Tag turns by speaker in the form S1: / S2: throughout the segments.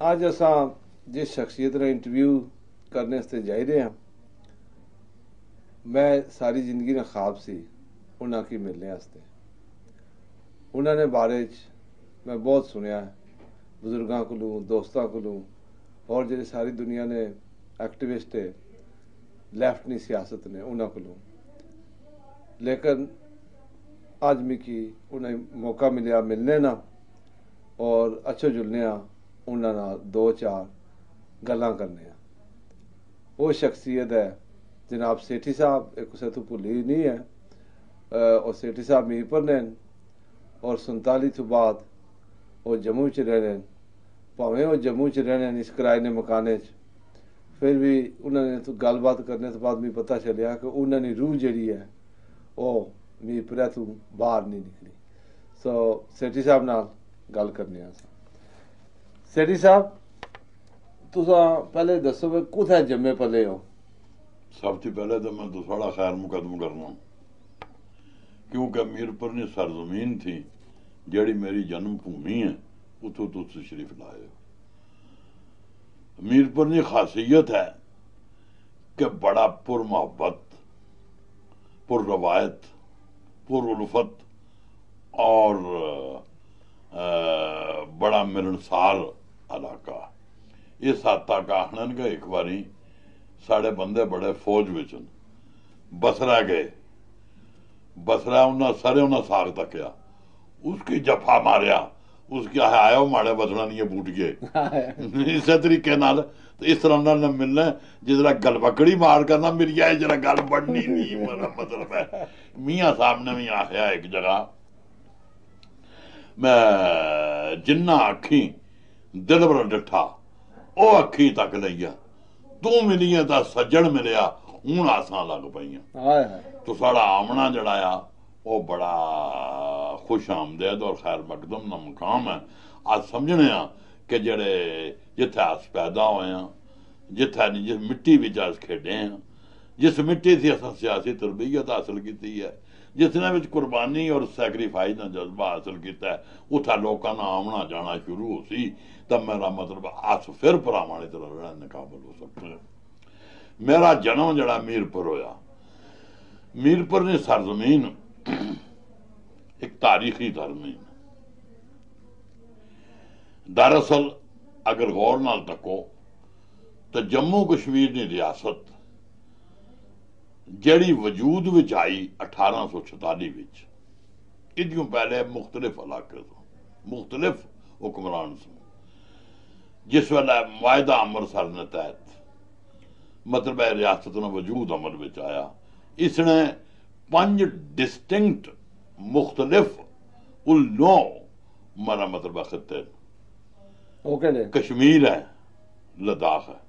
S1: अज असां जिस शख्सियत का इंटरव्यू करने वास्ते जा रहे हैं, मैं सारी जिंदगी ना ख्वाब सी उन्होंने की मिलने वास्ते। उन्होंने बारे मैं बहुत सुनिया बजुर्गों को, दोस्तों को, और जो सारी दुनिया ने एक्टिविस्ट है लैफ्ट नी सियासत ने उन्होंने को, लेकिन अज मिकी उन्हें मौका मिलया मिलने ना और अच्छे जुलने उन्होंने दो चार गल्लां करने। वो शख्सियत है जनाब सेठी साहब, एक कुछ तो भुली नहीं है। और सेठी साहब मीरपुर ने और 47 तो बाद वो जम्मू च रहे, भावें वो जम्मू च रहे इस किराए ने मकाने च, फिर भी उन्होंने तो गलबात करने तो बाद मैं पता चलिया कि उन्होंने रूह जी है वो मीरपुर तो बाहर नहीं निकली। सो सेठी साहब नाल गल करने। सेठी साहब तुसा पहले दसो कि कुत्थै जम्मे पले हो?
S2: सब तो पहले तो मैं थोड़ा खैर मुकदम करना, क्योंकि मीरपुर ने सरजमीन थी जड़ी मेरी जन्म भूमि है, उतो तुस तशरीफ लाए हो। मीरपुर की खासियत है कि बड़ा पुर मोहब्बत, पुर रवायत, पुर उल्फत और बड़ा मिलनसार इलाका। इस हद तक आखन कि एक बारी साढ़े बंदे बड़े फौज विच बसरा गए, बसरा उन्हें सरे उन्हें साग तकया, उसकी जफा मारिया, उसके आयो माड़े बसना नहीं बूट गए। इस तरीके नाल इस तरह उन्होंने मिलना जिसरा गलबकड़ी मार करना मेरी जरा गल बढ़नी नहीं। मेरा मतलब है मियाँ साहब ने भी आखिया एक जगह, मैं जिन्ना अखी दिल बर डिठा ओ अखी तक लिया, तू मिलिया तो सज्जन मिलया हूं आसा लग पाइया। तो साड़ा आमना जड़ा आ वो बड़ा खुश आमदेद और खैर मकदम का मुकाम है। अज समझने कि जड़े जिथे अस पैदा होए हैं, जिथे जिस मिट्टी विच अस खेडे हैं, जिस मिट्टी से अस सियासी तरबियत हासिल की है, जिसने विच कुर्बानी और सैक्रीफाइस का जज्बा हासिल किया है, उथे लोगों का आमना जाना शुरू हो सी। तब मेरा मतलब अस फिर भरावां की तरह रहने काबिल हो सकते हैं। मेरा जन्म जड़ा मीरपुर होया, मीरपुर ने सरजमीन एक तारीखी सरजमीन। दरअसल अगर गौर नाल तको तो जम्मू कश्मीर की रियासत जड़ी वजूद विच आई 1846 विच, इदियों पहले मुख्तलिफ इलाके तो मुख्तलिफ हुक्मरान से, जिस वेले मुआहदा अमृतसर ने तहत मतलब है रियासत ने वजूद अमल विच आया। इसने 5 डिस्टिंक्ट मुख्तलिफ उल्लो मेरा मतलब खत्ते, कश्मीर है, लद्दाख है,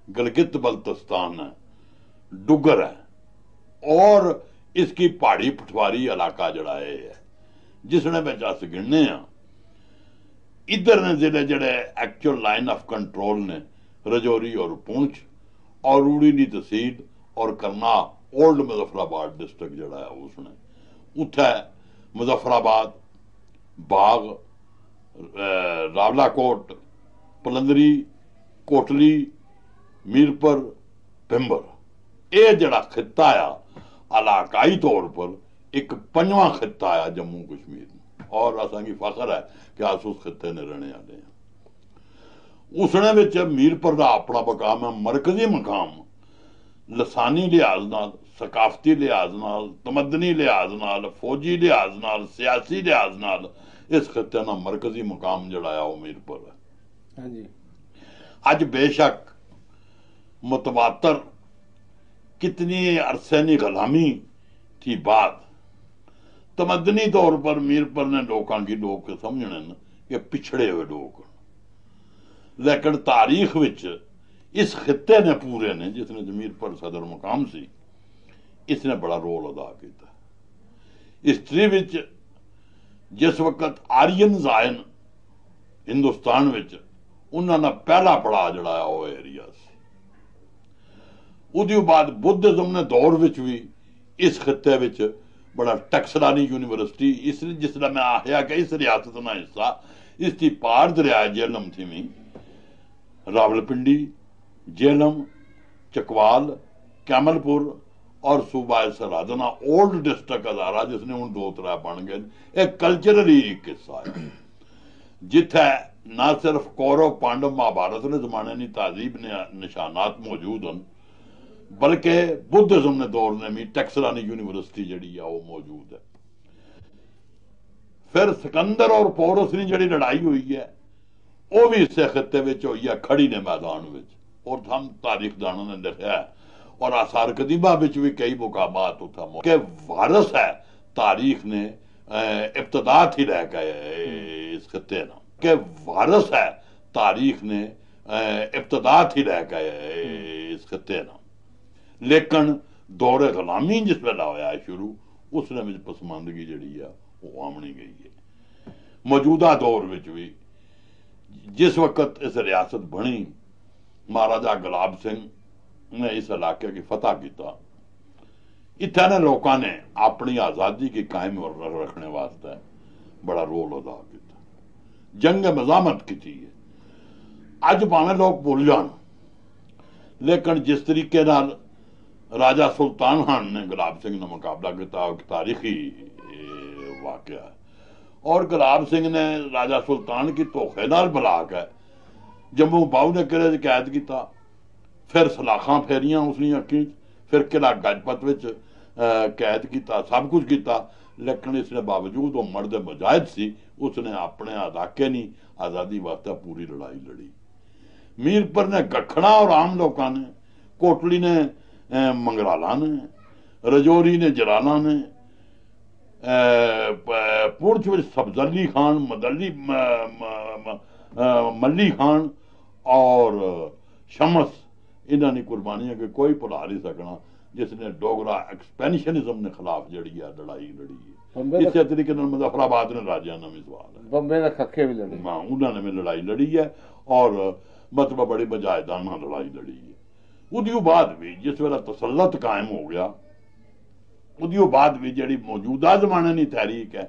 S2: गिलगित बल्तिस्तान है, डुगर है और इसकी पहाड़ी पठवारी इलाका जड़ा है, जिसने में अस गिनने इधर ने जिले जड़े एक्चुअल लाइन ऑफ कंट्रोल ने रजौरी और पुंछ और रूड़ी की तहसील और करना ओल्ड मुजफ्फराबाद डिस्ट्रिक्ट जड़ा है, उसने उथे मुजफ्फराबाद, बाग, रावलाकोट, पलंदरी, कोटली, मीरपुर, भिंबर, ये जड़ा खिता आ इलाकाई तौर पर एक 5वां खिता आया जम्मू कश्मीर में, और असा की फखर है कि अस उस खिते ने रहने वाले हैं। उसने विच मीरपुर का अपना मकाम है, मरकजी मकाम, लसानी लिहाज नाल, सकाफती लिहाज नाल, तमदनी लिहाज नाल, फौजी लिहाज नाल, सियासी लिहाज नाल इस खिते का मरकजी मकाम जड़ा है वो मीरपुर है। अज बेशक मुतवातर कितनी अरसे गुलामी थी बात, तमदनी तौर पर मीरपुर ने लोगों की लोग समझने कि पिछड़े हुए लोग, लेकिन तारीख विच इस खिते ने पूरे ने जिसने मीरपुर सदर मुकाम सी, इसने बड़ा रोल अदा किया। हिस्टरी विच जिस वक्त आर्यन आए हिंदुस्तान विच, उन्होंने पहला पड़ा जड़ा है वो एरिया से। उदी बाद बुद्धिज्म ने दौर विच भी इस खिते विच बड़ा टैक्सलानी यूनिवर्सिटी इस जिसलै मैं आखिया कि इस रियासत का हिस्सा इसकी पार दरिया जेहलम थी मी रावलपिंडी जेहलम चकवाल कैमलपुर और सूबा सरहद ओल्ड डिस्ट्रिक्ट हजारा जिसने हूँ 2-3 बन गए एक कल्चरली एक हिस्सा है जिथे ना सिर्फ कौरव पांडव महाभारत के जमाने की तहजीब ने निशानात मौजूद हैं बल्कि बुद्धिज्म ने दौर ने भी टैक्सलानी यूनिवर्सिटी जी मौजूद है। फिर सिकंदर और पोरस की जी लड़ाई हुई है वह भी इस खत्ते हुई है खड़ी ने मैदान में और हम तारीख दाना ने लिखा है और आसार कदीमा भी कई मुकामात उठा वारस है तारीख ने इब्तदा थी लैके इस खत्ते ना कि वारस है तारीख ने इब्तदा थी लैके इस खत्ते ना लेकिन दौरे गुलामी जिस वेला होया शुरू उसने में पसमानदगी जी है वो आमनी गई है। मौजूदा दौर में भी जिस वक्त इस रियासत बनी महाराजा गुलाब सिंह ने इस इलाके की फतह किया इतने ने लोगों ने अपनी आज़ादी की कायम रखने वास्ते बड़ा रोल अदा किया जंग मजामत की है। अज भावें लोग भूल जान लेकिन जिस तरीके नाल राजा सुल्तान खान ने गुलाब सिंह ने मुकाबला किया तारीखी वाकया है और गुलाब सिंह ने राजा सुल्तान की धोखे नाल बुला के जम्मू बाहू ने किले कैद किया फिर सलाखा फेरियां उसने अखी फिर किला गजपत विच कैद किया सब कुछ किया लेकिन इसने बावजूद वो मर्द मुजाहिद सी उसने अपने इलाके नहीं आज़ादी वास्ते पूरी लड़ाई लड़ी। मीरपुर ने गखड़ा और आम लोगों ने कोटली ने मंगराला ने रजौरी ने जलाला ने पुंछ में सफजली खान मल्ली खान और शमस इन्होंने कुर्बानियां के कोई भुला नहीं सकना जिसने डोगरा एक्सपेंशनिज्म ने खिलाफ जड़ी है लड़ाई लड़ी है। इस तरीके मुजफ्फराबाद ने राजा ना भी सवाल है बंबे का खखे भी लड़े हाँ उन्होंने भी लड़ाई लड़ी है और मतलब बड़ी मुजाहिदाना लड़ाई लड़ी है। उदियों बाद भी जिस वेला तसल्लत कायम हो गया उदियों बाद भी जी मौजूदा जमाने की तहरीक है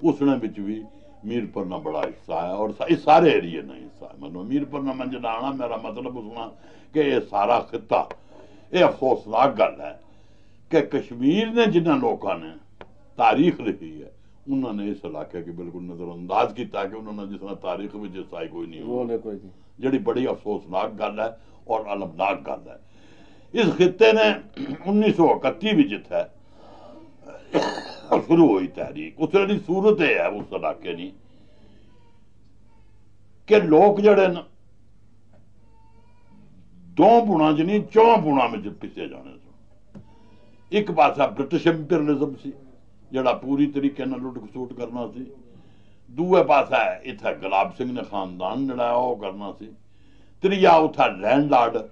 S2: उसने भी मीरपुर ना बड़ा हिस्सा है और इस सारे एरिए ने हिस्सा है। मतलब मीरपुर ना मैं जनाना मेरा मतलब उसना कि यह सारा खिता यह अफसोसनाक गल है कि कश्मीर ने जिन्होंने लोगों ने तारीख लिखी है उन्होंने इस इलाके की बिल्कुल नजरअंदाज किया कि उन्होंने जिस तारीख में हिस्सा कोई नहीं जी बड़ी अफसोसनाक गल है और अलमनाक गल है। इस खिते ने 1931 भी जिथे शुरू हुई तहरीक उस वेले सूरत यह है उस इलाके की कि लोग जड़े न 2 पुणा च नहीं 4 पुणा में पिसे जाने सन। एक पासा ब्रिटिश इंपीरियलिज्म सी जड़ा पूरी तरीके लुट खसूट करना सी दूए पासा इत्थे गुलाब सिंह ने खानदान जड़ा करना सी त्रिया उथा लैंडलॉर्ड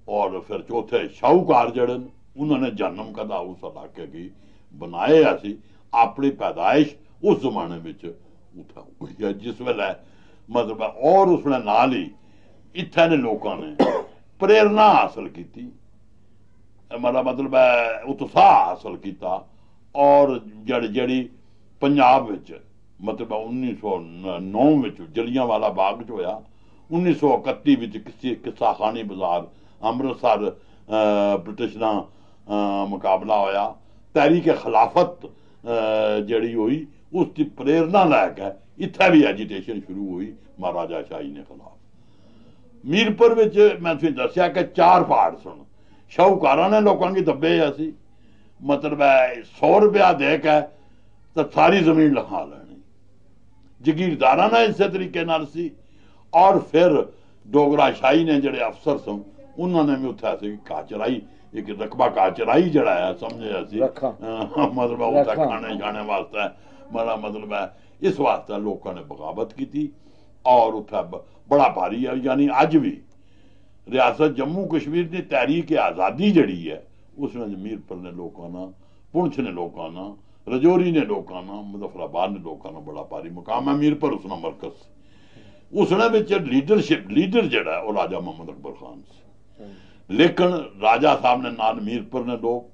S2: और फिर चौथे शाहूकार जड़े उन्होंने जन्म कदा उस इलाके की बनाया सी अपनी पैदाइश उस जमाने में उठा हुई है जिस वेले मतलब और उसने नाल ही इत्थे ने लोगों ने प्रेरणा हासिल की मतलब उत्साह हासिल किया और जड़ी पंजाब मतलब 1909 में जलियांवाला बाग च होया 1931 किस्सा खानी बाजार अमृतसर ब्रिटिश ना मुकाबला होया तहरीक खिलाफत जड़ी हुई उसकी प्रेरणा लैके इत्थे भी एजिटेशन शुरू हुई महाराजा शाही ने खिलाफ। मीरपुर में मैं तुझे दसिया कि 4 पहाड़ सन शाहूकारा ने लोगों की दबे असी मतलब 100 रुपया दे के तो सारी जमीन लिखा लेनी जगीरदारा ने इस तरीके नाल सी और फिर डोगरा शाही ने जड़े अफसर सन उन्होंने भी उत्थे काचराई एक रकबा काचराई जड़ा है समझे मतलब उत्थे खाने जाने वास्ते मेरा मतलब है इस वास्ते लोगों ने बगावत की और उत्थे बड़ा भारी है यानी अज भी रियासत जम्मू कश्मीर की तहरीक आज़ादी जड़ी है उसमें मीरपुर ने लोगों ना पुंछ ने लोगों ना रजौरी ने लोगों ना मुजफ्फराबाद ने लोगों ना बड़ा भारी मुकाम है। मीरपुर उसना मरकज उसने लीडरशिप लीडर जड़ा वो राजा मोहम्मद अकबर खान से लेकिन राजा साहब ने नाल मीरपुर ने लोग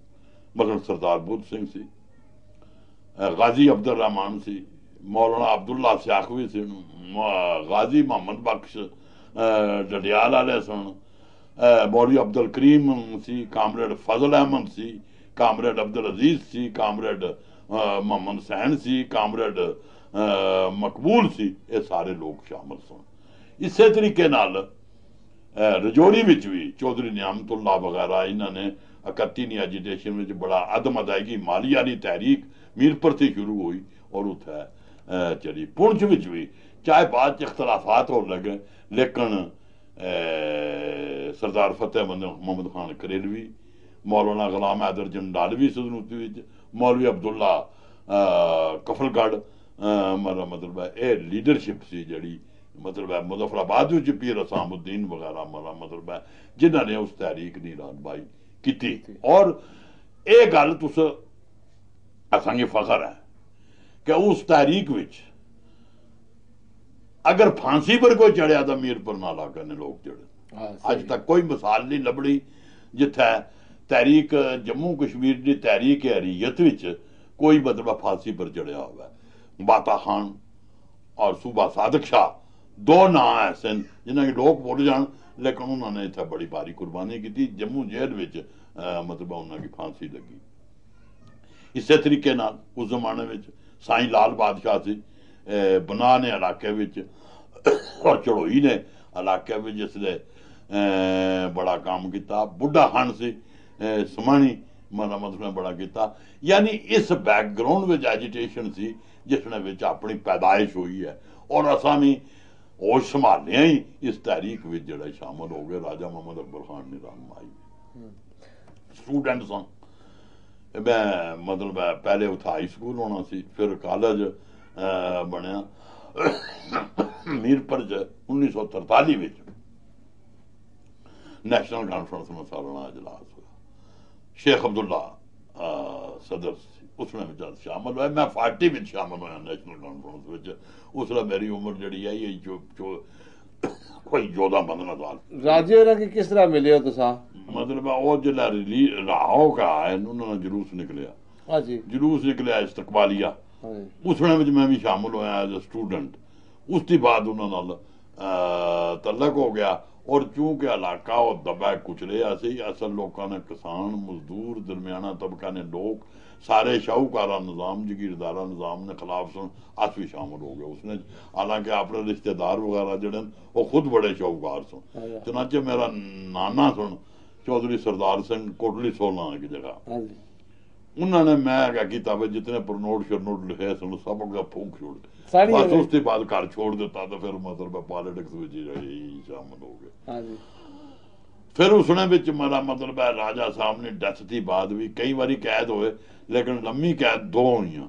S2: मगर सरदार बुद्ध सिंह सी गाजी अब्दुल रहमान सी, मौलाना अब्दुल्ला सियाखवी सी, गाजी मोहम्मद बख्श डडियाल वाले सन, मौलवी अब्दुल करीम सी, कामरेड फजल अहमद सी, कामरेड अब्दुल अजीज सी, कामरेड मोहम्मद हुसैन सी, कामरेड मकबूल सी, ये सारे लोग शामिल सन। इसे तरीके नाल रजौरी विच भी चौधरी नियामतुल्ला वगैरह इन्होंने 31 एजिटेशन में बड़ा अदम अदायगी मालिया की तहरीक मीरपुर से शुरू हुई और उत्थे चली। पुंछ विच भी चाहे बाद च इख्तलाफात हो लगे, लेकिन सरदार फतेह मोहम्मद खान करेलवी, मौलाना गुलाम हैदर जंडालवी सदनूती विच, मौलवी अब्दुल्ला कफलगढ़, मतलब है लीडरशिप सी जी, मतलब है मुजफ्फराबाद विच पीर असामुद्दीन वगैरह मतलब है जिन्होंने उस तहरीक की रहनुमाई की। और ये गल तुस असांगी फखर है कि उस तहरीक विच अगर फांसी पर कोई चढ़िया तो मीरपुर नालाका ने लोग चढ़े। अज तक कोई मिसाल नहीं लभड़ी जिथे तहरीक जम्मू कश्मीर की तहरीक हरीयत विच कोई मतलब फांसी पर चढ़िया हुआ। बाता खान और सूबा सादिक शाह दो ना ऐसे जिन्हें कि लोग भुल जान, लेकिन उन्होंने इतना बड़ी भारी कुर्बानी की। जम्मू जेल विच मतलब उन्होंने फांसी लगी। इस तरीके नाल उस जमाने में साई लाल बादशाह से बना ने इलाके विच और चढ़ोई ने इलाके में जिसने बड़ा काम किया। बुढ़ा खान से समानी मतलब ने बड़ा किया। यानी इस बैकग्राउंड में एजिटेशन सी जिसने विच अपनी पैदाइश हुई है और असा भी होश संभालिया ही इस तहरीक में जड़ा शामिल हो गए। राजा मोहम्मद अकबर खान ने रहनुमाई स्टूडेंट सन। मैं मतलब पहले उत्थे हाई स्कूल होना सी, फिर कॉलेज बनया मीरपुर 1943 में नेशनल कॉन्फ्रेंस में सालाना इजलास हुआ। शेख अब्दुल्ला सदर उसने जब शामिल हुआ, मैं 40 में शामिल होया नेशनल कॉन्फ्रेंस में। उसने मेरी उम्र जी है ये कोई 14-15 साल।
S1: राजी होना कि किस तरह मिले हो तुसा? मतलब
S2: वो जिला राहो का है उन्होंने जुलूस निकलिया।
S1: हाँ जी,
S2: जुलूस निकलिया इस्तकबालिया, उसने मैं भी शामिल होया एज ए स्टूडेंट। उसके बाद उन्होंने तलक हो गया और चूंकि इलाका वो दबा कुचलिया सी, असल लोगों ने किसान मजदूर दरमियाना तबका ने लोग सारे शाहूकारा निजाम जगीरदारा निजाम ने खिलाफ सुन अस भी शामिल हो गए उसने। हालांकि अपने रिश्तेदार वगैरह जड़े वो खुद बड़े शाहूकार सुन। चनाचे मेरा नाना सुन चौधरी सरदार सिंह कोटली सोलना की जगह, उन्होंने मैं क्या किया भाई जितने परनोट शरनोट लिखे सुन सब का फूक छोड़ बस। उसके बाद घर छोड़ दिता तो फिर मतलब पॉलिटिक्स में शामिल हो गए। फिर उसने बिच मेरा मतलब है राजा साहब ने डेथ की बाद भी कई बारी कैद होए, लेकिन लम्मी कैद दो हुई।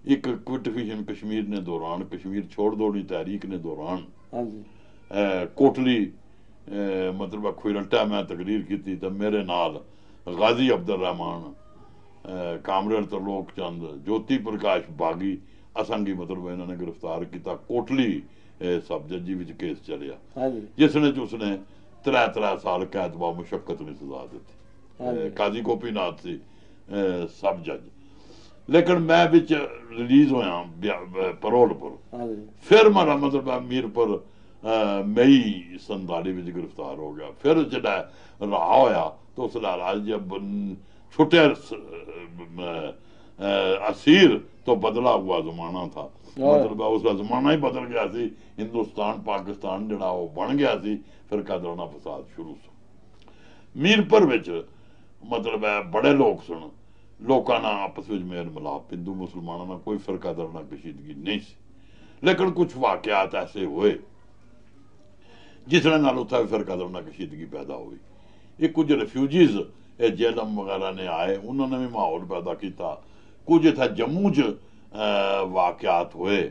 S2: एक क्विटफिशन कश्मीर ने दौरान, कश्मीर छोड़ दो तहरीक ने दौरान कोटली मतलब खुरल्टा मैं तकरीर की तो मेरे नाल गाजी अब्दुल रहमान, कामरेड तरलोक चंद, ज्योति प्रकाश बागी असंगी मतलब इन्होंने गिरफ्तार किया। कोटली सब जजी विच केस चलिया जिसने उसने 3 साल कैद व मुशक्कत ने सजा दी। काजी गोपीनाथ सी सब जज, लेकिन मैं बिच रिलीज होया परोल पर। फिर मेरा मतलब मीरपुर मई 47 में गिरफ्तार हो गया। फिर जड़ा रहा होया तो उस जब छुटे असीर तो बदला हुआ जमाना था। मतलब उसका जमाना ही बदल गया सी। हिंदुस्तान पाकिस्तान जड़ा वो बन गया सी। फिर कदरना फसाद शुरू से मीरपुर विच मतलब है बड़े लोग सुन लोगों ना आपस में मेल मिलाप हिंदू मुसलमानों ना कोई फिरका दरना कशीदगी नहीं सी, लेकिन कुछ वाकयात ऐसे हुए जिसने नाल उत्थे फिरका दरना कशीदगी पैदा हुई। एक कुछ रिफ्यूजीज जेलम वगैरह ने आए, उन्होंने भी माहौल पैदा किया। कुछ इतना जम्मू च वाकयात हुए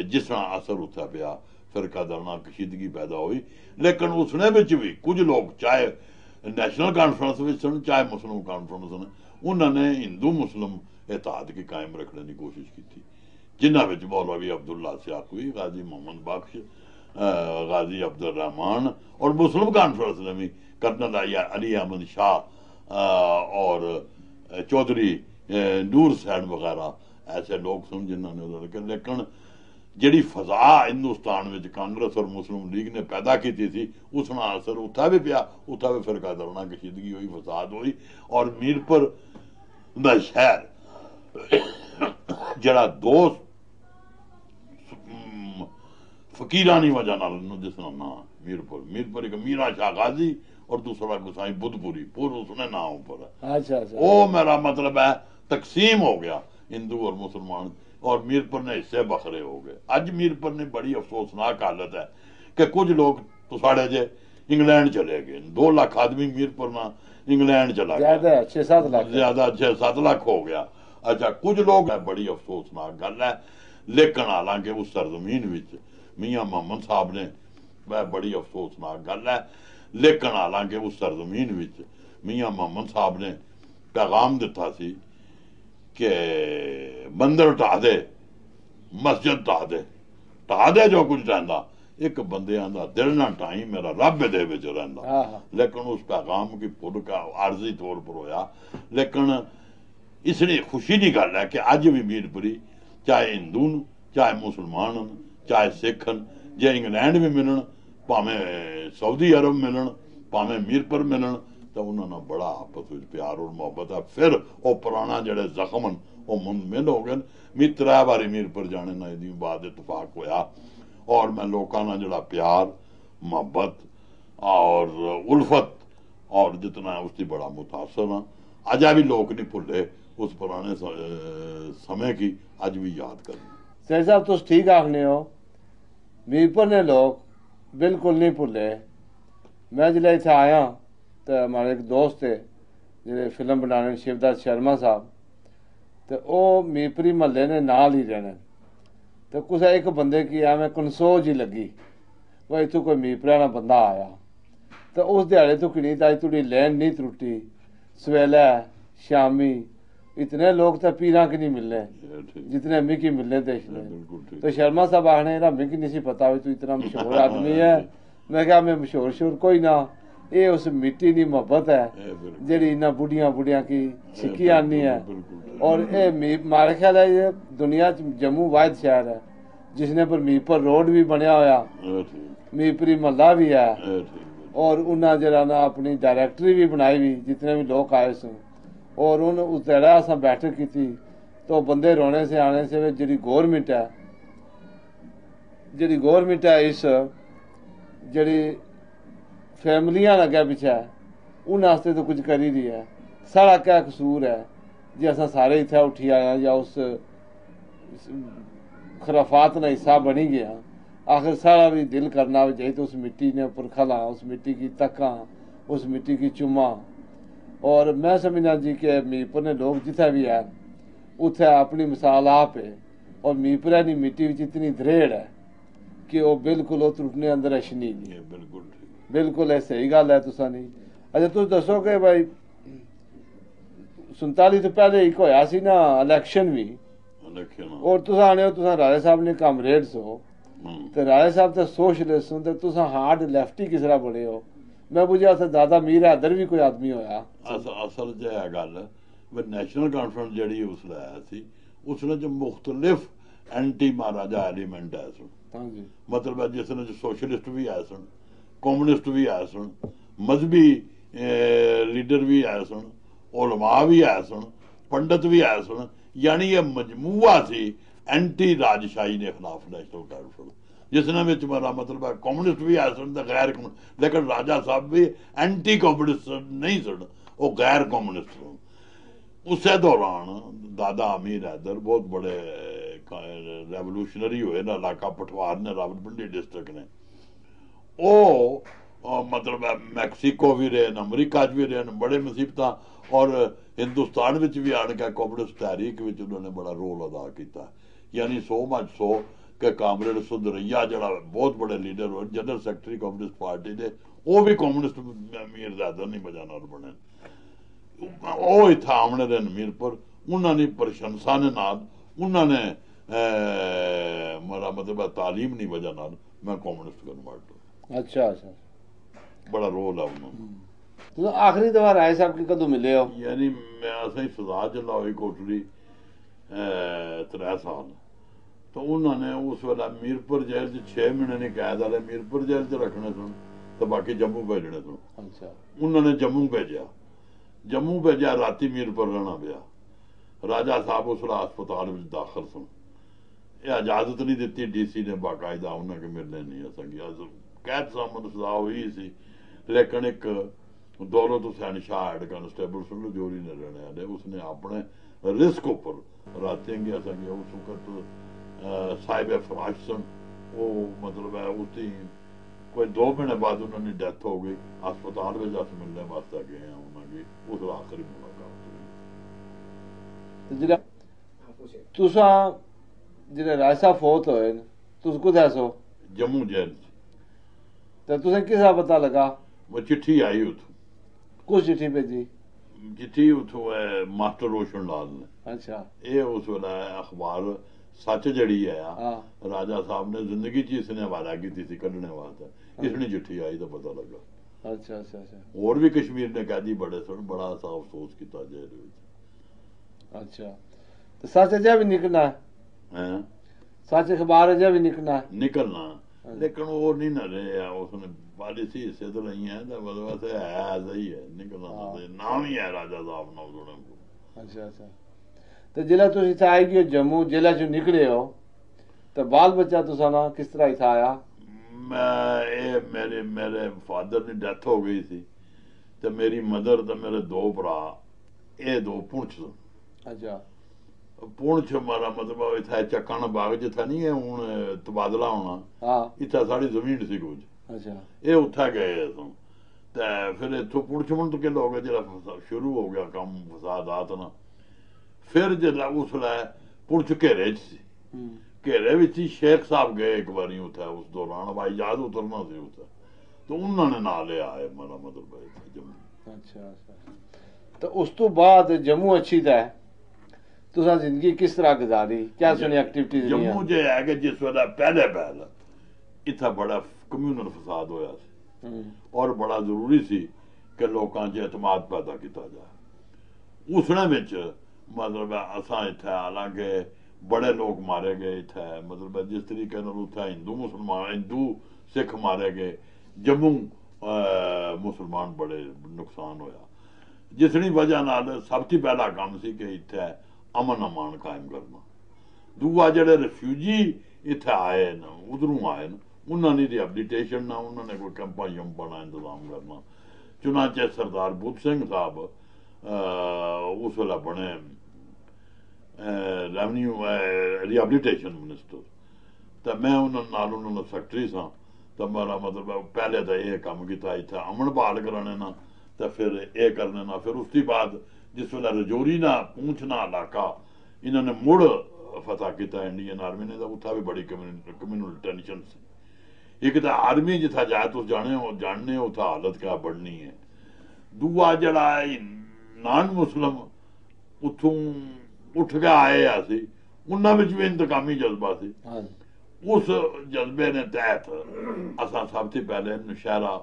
S2: जिस तरह असर उत्थे पिया, फिरका दरना कशीदगी पैदा हुई। लेकिन उसने बिच भी कुछ लोग चाहे नेशनल कॉन्फ्रेंस में सन चाहे मुस्लिम कॉन्फ्रेंस ने उन्होंने हिंदू मुस्लिम इत्तेहाद की कायम रखने की कोशिश की, जिन्होंने मौलवी अब्दुल्ला सियाकुई, गाजी मोहम्मद बख्श, गाजी अब्दुल रहमान और मुस्लिम कॉन्फ्रेंस ने भी कर्नल अली अहमद शाह और चौधरी ਨੂਰ हुसैन वगैरह ऐसे लोग सन जिन्होंने कि लेकिन ਜਿਹੜੀ ਫਜ਼ਾ ਹਿੰਦੁਸਤਾਨ ਵਿੱਚ ਕਾਂਗਰਸ ਔਰ ਮੁਸਲਿਮ ਲੀਗ ਨੇ ਪੈਦਾ ਕੀਤੀ ਸੀ ਉਸ ਨਾਲ ਅਸਰ ਉੱਥਾ ਵੀ ਪਿਆ, ਉੱਥਾ ਵੀ ਫਿਰਕਾ ਦਰਨਾ ਕਸ਼ੀਦਗੀ ਹੋਈ, ਫਸਾਦ ਹੋਈ। ਔਰ ਮੀਰਪੁਰ ਦਾ ਸ਼ਹਿਰ ਜਿਹੜਾ ਦੋ ਫਕੀਰਾਂ ਦੀ ਵਜ੍ਹਾ ਨਾਲ ਜਿਸ ਦਾ ਨਾਂ ਮੀਰਪੁਰ ਇੱਕ ਮੀਰਾ ਸ਼ਾਹ ਗਾਜ਼ੀ और दूसरा गुसाई बुद्धपुरी पूर्व उसने नाम पर है।
S1: अच्छा।
S2: वो मेरा मतलब है तकसीम हो गया हिंदू और मुसलमान और मीरपुर ने हिस्से बखरे हो गए। अज मीरपुर ने बड़ी अफसोसनाक हालत है कि कुछ लोग तो साढ़े जे इंग्लैंड चले गए, 2 लाख आदमी मीरपुर ना इंग्लैंड चला गया,
S1: 6-7 लाख
S2: ज्यादा 6-7 लाख हो गया। अच्छा कुछ लोग है, बड़ी अफसोसनाक गल है। लेकिन हालांकि उस सरजमीन विच मियां मोहम्मद साहब ने वह बड़ी अफसोसनाक गल है, लेकिन हालांकि उस सरजमीन विच मियां मोहम्मद साहब ने पैगाम दिता सी कि मंदिर ढा दे, मस्जिद ढा दे जो कुछ रहिंदा, एक बंदियां दा दिल ना ढाई मेरा रब दे विच रहिंदा। लेकिन उस पैगाम की पुल का आर्जी तौर पर होया। लेकिन इसलिए खुशी की गल है कि अज भी मीरपुरी चाहे हिंदू न, चाहे मुसलमान न, चाहे सिख न, जे इंग्लैंड भी मिलन, भावें सऊदी अरब मिलन, भावें मीरपुर मिलन, तो उन्होंने बड़ा आपस में प्यार और मुहब्बत है। फिर वो पुराना जड़े जख्म वो मुंदमिल हो गए। मैं 3 बारी मीरपुर जाने ना दी बाद इतफाक होया और मैं लोगों ना जड़ा प्यार मुहब्बत और उल्फत और जितना उसकी बड़ा मुतासर हाँ। अजा भी लोग नहीं भुले उस पुराने समय की, अज भी याद करना।
S1: सर साहब तुम ठीक आखने हो, मीरपुर ने लोग बिल्कुल नहीं भुले। मैं जिले इत्थे आया तो हमारे एक दोस्त थे जिहड़े फिल्म बनाने शिवदास शर्मा साहब, तो वह मीरपुरी महल्ले ने नाल ही रहने। तो कुछ एक बंदे की एवं कंसोज ही लगी वो इतों कोई मीरपुरा ना बंदा आया, तो उस दिहाड़े तो किनी ताई थोड़ी लैन नहीं त्रुटी। सवेला शामी इतने लोग तो पीरा की नहीं मिलने जितने मिकी मिलने थे इसने। तो शर्मा साहब आखने ना मिकी नहीं सी पता भी तू इतना मशहूर आदमी है। मैं क्या मैं मशहूर शोर कोई ना, ये उस मिट्टी की मोहब्बत है जी इन्होंने बुढ़िया की सिक्की आनी है। और ये मारे ख्याल है ये दुनिया जम्मू वाहिद शहर है जिसने पर मीरपुर रोड भी बनया होया, मीरपुरी महल्ला भी है और उन्हें जरा ना अपनी डायरेक्टरी भी बनाई भी जितने भी लोग आए सन। और उन उस जरा अस बैठक की थी तो बंदे रोने से आने से जी गौरमेंट है इस जी फैमिलियां अगे पिछे उनते तो कुछ कर ही रही है। साड़ा क्या कसूर है जे अस सारे इत्थे उठी आए या उस खराफात का हिस्सा बनी गया। आखिर सारा भी दिल करना भी चाहिए तो उस मिट्टी ने ऊपर खला, उस मिट्टी की तका, उस मिट्टी की चुमा। और मैं समझना जी कि मीरपुर ने लोग जिथे भी है उथे अपनी मिसाल आप है। और मीरपुरा की मिट्टी में इतनी दरेड़ है कि वो बिल्कुल वो त्रुटने अंदर अशनी नहीं। बिल्कुल है, सही गल है तुसा नहीं। अच्छा तुम दसो कि भाई 47 तो पहले एक होया सी ना इलेक्शन भी, और तुसा आने हो तुसा राजा साहब ने कामरेड्स हो तो राजा साहब तो सोशलिस्ट हो तो तुसा हार्ड लेफ्टी किस तरह बड़े हो। मैं बुझा उत्थे दादा मीर हैदर भी कोई आदमी होया।
S2: असल च है गल नैशनल कॉन्फ्रेंस जी उसले आया सी उसने जो मुख्तलिफ एंटी महाराजा एलीमेंट आए सन। मतलब है जिसने सोशलिस्ट भी आए सन, कम्युनिस्ट भी आए सन, मजहबी लीडर भी आए सन, उलमा भी आए सन, पंडित भी आए सन। यानी ये मजमूआ सी एंटी राजशाही के खिलाफ नैशनल कॉन्फ्रेंस जिसने में मेरा मतलब है कम्युनिस्ट भी आए सन गैर कम्युनिस्ट। लेकिन राजा साहब भी एंटी कम्युनिस्ट नहीं सन, वो गैर कम्युनिस्ट सन। उस दौरान दादा अमीर हैदर बहुत बड़े रेवोल्यूशनरी हुए ना इलाका पठवार ने रावलपिंडी डिस्ट्रिक्ट ने। वो मतलब है मैक्सीको भी रहे, अमरीका भी रहे, बड़े मुसीबत और हिंदुस्तान में भी आन के कम्युनिस्ट तहरीक में उन्होंने बड़ा रोल अदा किया। यानी सो मच सो कि कामरेड सुंदरैया जड़ा बहुत बड़े लीडर हो जनरल सैकटरी कम्युनिस्ट पार्टी के वो भी कम्युनिस्ट मीर हैदर नहीं वजह नाल बने। वो इत्थे आमने रहे मीरपुर उन्होंने प्रशंसा ने नाल उन्होंने मेरा मतलब तालीम नहीं वजह नाल मैं कम्युनिस्ट कन्वर्ट हूं।
S1: अच्छा अच्छा
S2: बड़ा रोल है उन्होंने।
S1: ਤੁਸੀਂ ਆਖਰੀ ਦਫਾ ਰਾਏ ਸਾਹਿਬ ਕੀ ਕਦੋਂ ਮਿਲੇ ਹੋ?
S2: ਯਾਨੀ ਮੈਂ ਅਸੀਂ ਸਜ਼ਾ ਜਲਾ ਹੋਈ ਕੋਟਲੀ 3 ਸਾਲ ਤਾਂ ਉਹਨਾਂ ਨੇ ਉਸ ਵੇਲੇ ਮੀਰਪੁਰ ਜੇਲ੍ਹ 'ਚ 6 ਮਹੀਨੇ ਨਹੀਂ ਕੈਦ ਵਾਲੇ ਮੀਰਪੁਰ ਜੇਲ੍ਹ 'ਚ ਰੱਖਣੇ ਸਨ ਤੇ ਬਾਕੀ ਜੰਮੂ ਭੇਜਣੇ ਸਨ।
S1: ਅੱਛਾ।
S2: ਉਹਨਾਂ ਨੇ ਜੰਮੂ ਭੇਜਿਆ ਰਾਤੀ ਮੀਰਪੁਰ ਰਹਿਣਾ ਪਿਆ। ਰਾਜਾ ਸਾਹਿਬ ਉਸ ਵੇਲੇ ਹਸਪਤਾਲ ਵਿੱਚ ਦਾਖਲ ਸਨ। ਇਹ ਇਜਾਜ਼ਤ ਨਹੀਂ ਦਿੱਤੀ ਡੀਸੀ ਨੇ ਬਾਕਾਇਦਾ ਉਹਨਾਂ ਕੇ ਮਿਲਣੇ ਨਹੀਂ ਸਕਿਆ। ਕੈਦ ਸਾਹਮਣੇ ਸਜ਼ਾ ਹੋਈ ਸੀ ਲੇਕਿਨ ਇੱਕ ਦੌਲਤ ਹੁਸੈਨ शाह हेड कांस्टेबल सुन जोरी ने रहने वाले उसने अपने रिस्क ऊपर रातें गया उस वक्त साहिब फराश सन वो मतलब है उसकी कोई 2 महीने बाद उन्होंने डेथ हो गई। हस्पताल में अस मिलने वास्ते गए हैं उन्होंने उस आखिरी मुलाकात
S1: तुसा जिहड़े राय साहब फोत होए तुस कुत्थै सो?
S2: जम्मू जेल
S1: ते तुसें किस दा पता लगा?
S2: वो चिट्ठी आई उतो।
S1: कुछ चिट्ठी भेजी?
S2: चिट्ठी उतो मास्टर रोशन लाल ने।
S1: अच्छा।
S2: ये उस वेला अखबार सच जड़ी है
S1: हाँ।
S2: राजा साहब ने जिंदगी च इसने हवाला की थी कढ़ने वास्ते इसने चिट्ठी आई तो पता लगा।
S1: अच्छा अच्छा अच्छा।
S2: और भी कश्मीर ने कैदी बड़े सन बड़ा सा अफसोस किया जेल विच।
S1: अच्छा तो सच अजे भी निकलना है? सच अखबार अजे भी निकलना
S2: लेकिन वो नहीं ना रहे उसने पॉलिसी हिस्से तो नहीं है तो मतलब है ऐसा ही है निकलना नाम ही है राजा साहब नाम सुने को।
S1: अच्छा अच्छा तो जिला तुम इतना आई गए जम्मू जिला चो निकले हो तो बाल बच्चा तुसा ना किस तरह इतना आया?
S2: मेरे फादर की डेथ हो गई थी तो मेरी मदर तो मेरे 2 भरा ये 2 पुंछ सन।
S1: अच्छा।
S2: पुंछ मारा मतलब इतना चक्काना बाग जिथा नहीं है हूं तबादला होना।
S1: हाँ।
S2: इतना साड़ी जमीन सी कुछ।
S1: अच्छा।
S2: ये उत्थे गए सन ते फिर इथों पुंछ मुंतकिल हो गया जो शुरू हो गया कम फसादात ना। फिर जिला उसलै पुंछ घेरे च सी घेरे विच ही शेख साहब गए एक बारी उत्थे उस दौरान हवाई जहाज उतरना सी उत्थे तो उन्होंने ना लिया है मेरा मतलब जम्मू।
S1: अच्छा अच्छा तो उस तो बाद जम्मू अच्छी था तुसा जिंदगी किस तरह गुजारी क्या सुनी एक्टिविटीज?
S2: जम्मू जो है कि जिस वेला पहले इतना बड़ा कम्यूनल फसाद होया और बड़ा जरूरी सी कि लोगों च एतमाद पैदा किया जाए। उसने विच मतलब असा इत्थे हालांकि बड़े लोग मारे गए इत्थे मतलब जिस तरीके उत्थे हिंदू सिख मारे गए जम्मू मुसलमान बड़े नुकसान होया जिसनी वजह नाल सब तो पहला काम सी कि इत्थे अमन अमान कायम करना। दूआ जेडे रिफ्यूजी इत्थे आए न उधरों आए न उन्होंने रिहेबिलिटेशन ना उन्होंने कोई कैंपा शंपा ना इंतजाम करना। चुनाचे सरदार बुद्ध सिंह साहब उस वेले बने रेवन्यू रिहेबिलिटेशन मिनिस्टर तो मैं उन्होंने सैकटरी सा तो मेरा मतलब पहले तो यह काम किया इतना अमन बहाल कराने ना तो फिर ये करने ना फिर उसके बाद जिस वेले रजौरी ना पूंछ ना इलाका इन्होंने मुड़ फतह किया इंडियन आर्मी ने तो उत्था भी बड़ी कम्यूनल टेंशन सी। एक तो आर्मी जिथा जाए तुम जानने हो उत्था हालत क्या बढ़नी है। दूआ जड़ा नान मुस्लिम उथों उठ के आए असी उन्होंने भी इंतकामी जज्बा सी। उस जज्बे ने तहत असा सब तो पहले नौशहरा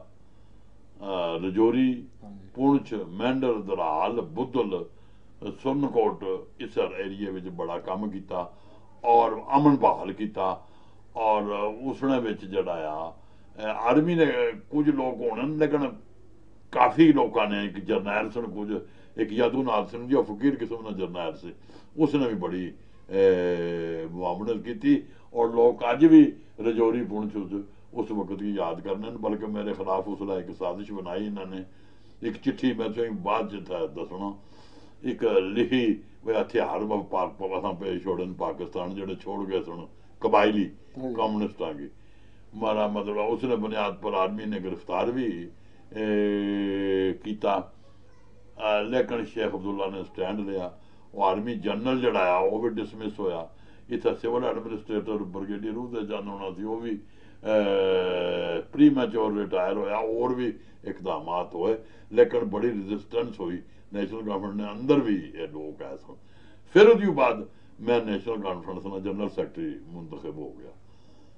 S2: रजौरी पुंछ मैंडर दराल बुद्धल सुरनकोट इस एरिए में बड़ा काम किया और अमन बहाल किया। और उसने जड़ा आर्मी ने कुछ लोग होने लेकिन काफ़ी लोगों ने एक जरनैल सन कुछ एक यादूनाथ सिंह जो फकीर किस्म का जरनैल से उसने भी बड़ी मुआवनत की और लोग अज भी रजौरी पुंछ उस वक्त की याद करने बल्कि मेरे खिलाफ उसला एक साजिश बनाई इन्होंने एक चिट्ठी मैं बाद जिता दसना एक लिखी वे हथियार पे छोड़न पाकिस्तान जो छोड़ गए सन कबायली कम्युनिस्टा की मारा मतलब उसने बुनियाद पर आर्मी ने गिरफ्तार भी किया लेकिन शेख अब्दुल्ला ने स्टैंड लिया। वो आर्मी जनरल जड़ा वो भी डिसमिस होया। इतना सिविल एडमिनिस्ट्रेटर ब्रिगेडियर उहदे जन होना सी वो भी प्री मैच्योर रिटायर होया और भी इकदाम हुए लेकिन बड़ी रेजिस्टेंस हुई नेशनल गवर्नमेंट ने अंदर भी ये लोग आए सन। फिर उसके बाद मैं नेशनल कॉन्फ्रेंस में जनरल सैकटरी मुंतखब हो गया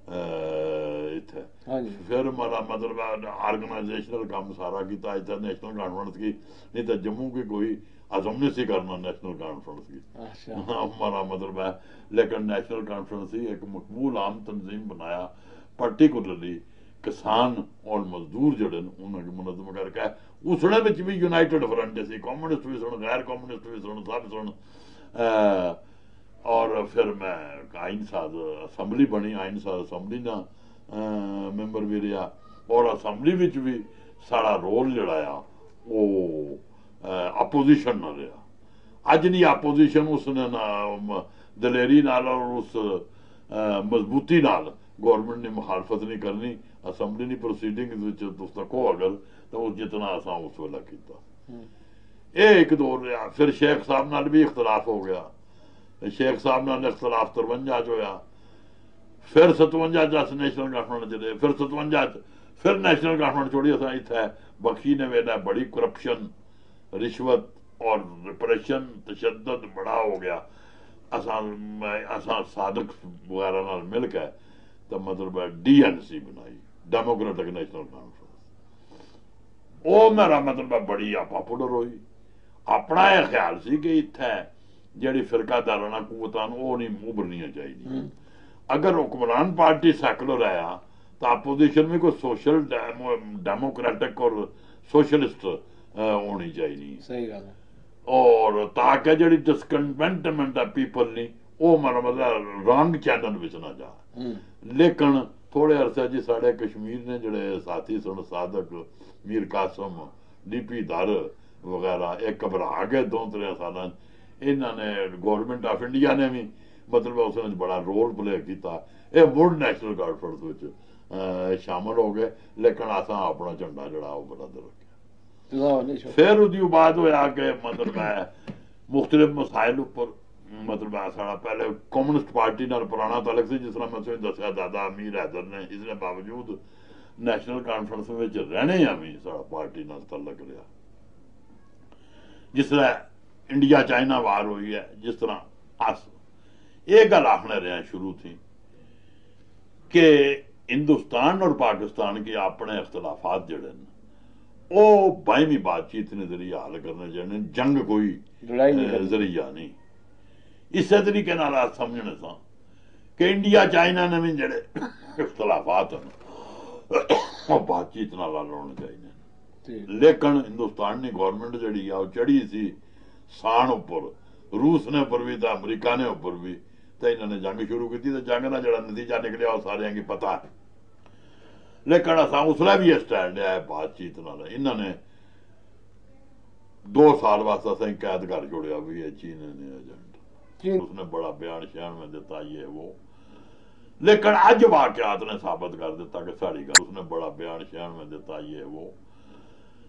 S2: इत्थे
S1: हाँ जी।
S2: फिर मेरा मतलब ऑर्गेनाइजेशनल काम सारा किया इतना नेशनल कॉन्फ्रेंस की नहीं तो जम्मू की कोई अजम नहीं सी करना नेशनल कॉन्फ्रेंस की हमारा मतलब है लेकिन नेशनल कॉन्फ्रेंस ही एक मकबूल आम तंजीम बनाया पर्टिकुलरली किसान और मजदूर जड़े उन्होंने मुनजम करके उसने विच भी यूनाइटेड फ्रंट सी कम्युनिस्ट भी सुन गैर कम्युनिस्ट भी सुन सब सुन और फिर मैं आइन साज असैम्बली बनी आइन साज असैम्बली ना मैंबर भी रहा और असैम्बली विच भी सारा रोल जड़ा आ वो अपोजिशन ना रहा अज नहीं अपोजिशन उसने दलेरी नाल और उस मजबूती नाल गौरमेंट ने मुखालफत नहीं करनी असैम्बली नहीं प्रोसीडिंग तुस तको अगर तो वो जितना असा उस वेला किया ये एक दौर रहा फिर शेख साहब नाल भी इख्तलाफ हो गया शेख साहब नाल इख्तलाफ 53 होया फिर 57 नेशनल गवर्नमेंट चले फिर 57 फिर नेशनल गवर्नमेंट छोड़ी असा इत्थे बख्शी ने वेला बड़ी करप्शन रिश्वत और रिप्रेशन तशद्दद बड़ा हो गया असा सादक वगैरह नाल मिल के तो मतलब DNC बनाई डेमोक्रेटिक नेशनल कॉन्फ्रेंस वो मेरा मतलब बड़ी पॉपुलर हुई अपना यह ख्याल सी कि इत्थे ਜਿਹੜੀ ਫਿਰਕਾਦਾਰਾਨਾ ਕੂਵਤਾਂ ਉਹ ਨਹੀਂ ਉਭਰਨੀਆਂ ਚਾਹੀਦੀਆਂ अगर हुक्मरान पार्टी सैकुलर आया तो अपोजिशन में कोई सोशल डेमोक्रेटिक और सोशलिस्ट होनी चाहिए
S1: सही गल है
S2: और ताकि जी डिसकंटेंटमेंट है पीपल ने वो मेरा मतलब रंग चैनल विच ना जा लेकिन थोड़े अरसे जी साढ़े कश्मीर ने जड़े साथी सुन साधक मीर कासम DP दर वगैरह एक घबरा गए 2-3 साल इन्होंने गवर्नमेंट ऑफ इंडिया ने भी मतलब उसने बड़ा रोल प्ले किया ये मुड़ नैशनल कॉन्फ्रेंस शामिल हो गए लेकिन असा अपना झंडा जड़ा बुलंद रखा फिर उसके बाद होया कि मतलब है मुख्तलिफ मसाइल उपर मतलब साड़ा पहले कम्युनिस्ट पार्टी नाल पुराना तलक से जिस तरह मैं तुझे दसिया दादा अमीर हैदर ने इसने बावजूद नैशनल कॉन्फ्रेंस में रहने भी साड़ा पार्टी नाल तलक रहा जिस तरह इंडिया चाइना वार हुई है जिस तरह अस ये गल आखने रहे शुरू थी कि हिंदुस्तान और पाकिस्तान के अपने इख्तलाफात जड़े वो बाहमी बातचीत ने जरिए हल करने जड़े जंग कोई जरिया नहीं इस तरीके समझने सा कि इंडिया चाइना ने भी जड़े इख्तलाफात हैं बातचीत नाल हल होने चाहिए लेकिन हिंदुस्तान की गवर्नमेंट जड़ी चढ़ी सी सान उपर रूस ने उपर भी तो अमरीका ने उपर भी तो इन्होंने जंग शुरू की तो जंग का जरा नतीजा निकलिया सारे की पता है लेकिन असा उसला भी स्टैंड है बातचीत नाल इन्होंने 2 साल वास्ते असें कैद कर छोड़िया भी है चीन ने एजेंट उसने बड़ा बयान शयान में दिता ये वो लेकिन अज वाकयात ने साबित कर दिता कि साड़ी गल उसने बड़ा बयान शयान में दिता ये वो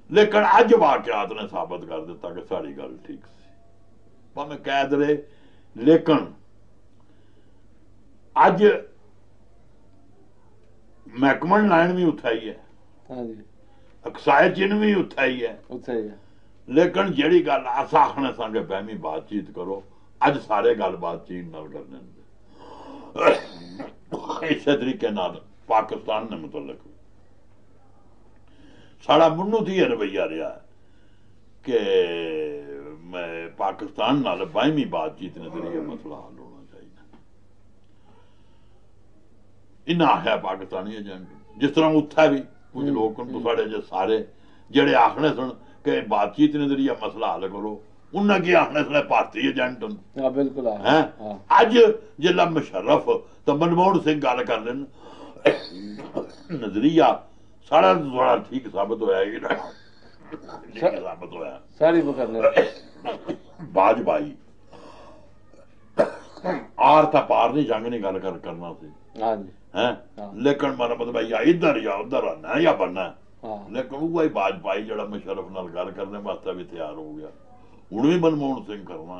S2: लेकिन अज वाकयात ने साबित कर दिता कि साड़ी गल ठीक सी भावें कैद रहे लेकिन अज मैकमन लाइन भी उठाई है अक्साय चिन्ह भी उठाई है लेकिन जेड़ी गल अस आखने संगे बहमी बातचीत करो अज सारे गल बातचीत नाल करने इस तरीके नाल पाकिस्तान ने मुतलक साड़ा मुन्नू थी रवैया रहा कि पाकिस्तान नाल बाहमी बातचीत ने जरिए मसला हल होना चाहिए इन्ना आख्या पाकिस्तानी एजेंट जिस तरह उत्थे भी कुछ लोग साढ़े जो सारे जेड़े आखने सुन कि बातचीत ने जरिए मसला हल करो उन्हें की आखने सुने भारतीय एजेंट
S1: बिल्कुल
S2: है अज जिला मुशर्रफ तो मनमोहन सिंह गल कर लेन नजरिया सारा थोड़ा ठीक साबित होया साबित होया
S1: सारी बकरने
S2: बाजपाई आर था पार नहीं जंग नहीं गल करना सी है लेकिन मेरा मतलब या इधर या उधर आना या बनना लेकिन वही बाजपाई जड़ा मुशर्रफ नाल गल करने वास्ते भी तैयार हो गया हूं भी मनमोहन सिंह करना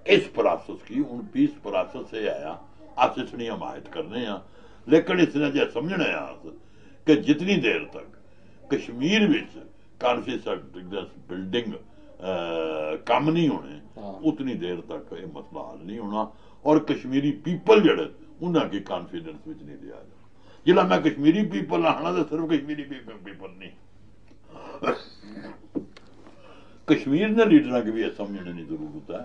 S2: इस प्रोसेस की हूं पीस प्रोसेस से आया अस इसकी हमायत करने लेकिन इसने जो समझने कि जितनी देर तक कश्मीर विच कॉन्फिडेंस बिल्डिंग काम नहीं होने उतनी देर तक ये मसला हल नहीं होना और कश्मीरी पीपल जड़े ਉਹਨਾਂ ਕੀ ਕॉन्फिडेंस ਵਿੱਚ ਨਹੀਂ ਲਿਆ ਜਾਣਾ। ਜਿਹੜਾ ਮੈਂ ਕਸ਼ਮੀਰੀ ਪੀਪਲ ਆਣਾ ਤੇ ਸਿਰਫ ਕਸ਼ਮੀਰੀ ਪੀਪਲ ਨਹੀਂ, कश्मीर ने लीडर की भी यह समझने की जरूरत है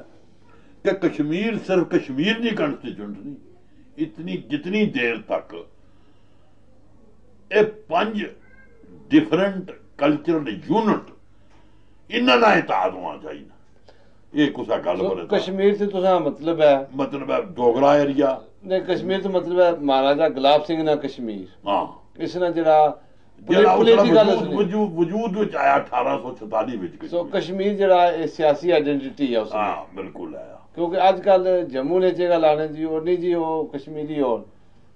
S2: कि कश्मीर सिर्फ कश्मीर की कॉन्स्टिट्यूंट नहीं, इतनी जितनी देर तक ये 5 डिफरेंट कल्चरल यूनिट इन्होंने इताद होना चाहिए। ये कुछ गल पर
S3: कश्मीर से तुसा मतलब है
S2: डोगरा एरिया
S3: ने, कश्मीर तो मतलब है महाराजा गुलाब सिंह ना कश्मीर,
S2: हाँ
S3: इसने जरा
S2: वजूद विच आया 1846 विच।
S3: सो कश्मीर जरा सियासी आइडेंटिटी है उसमें,
S2: हाँ बिल्कुल है,
S3: क्योंकि आजकल जम्मू ने जगह लाने जी और नहीं जी वो कश्मीरी और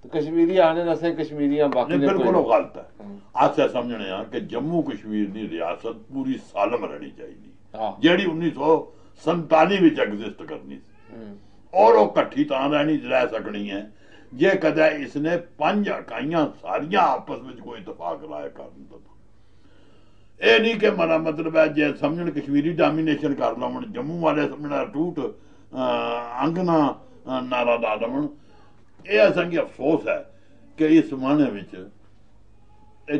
S3: तो कश्मीरी आने ना से कश्मीरियां बाकी ने
S2: बिल्कुल गलत है। आसे समझने कि जम्मू कश्मीर की रियासत पूरी सालम रहनी चाहिए जेड़ी 1947 विच एग्जिस्ट करनी सी, और वो कट्ठी तां रह सकनी है जे कदे इसने 5 इकाइयां सारिया आपस में कोई इतफाक राय कर दिता। यह नहीं कि मेरा मतलब है जे समझ कश्मीरी डोमीनेशन कर लवन, जम्मू वाले समझना टूट अंगना नारा ला लवन। यह असेंगी अफसोस है कि इस माने विच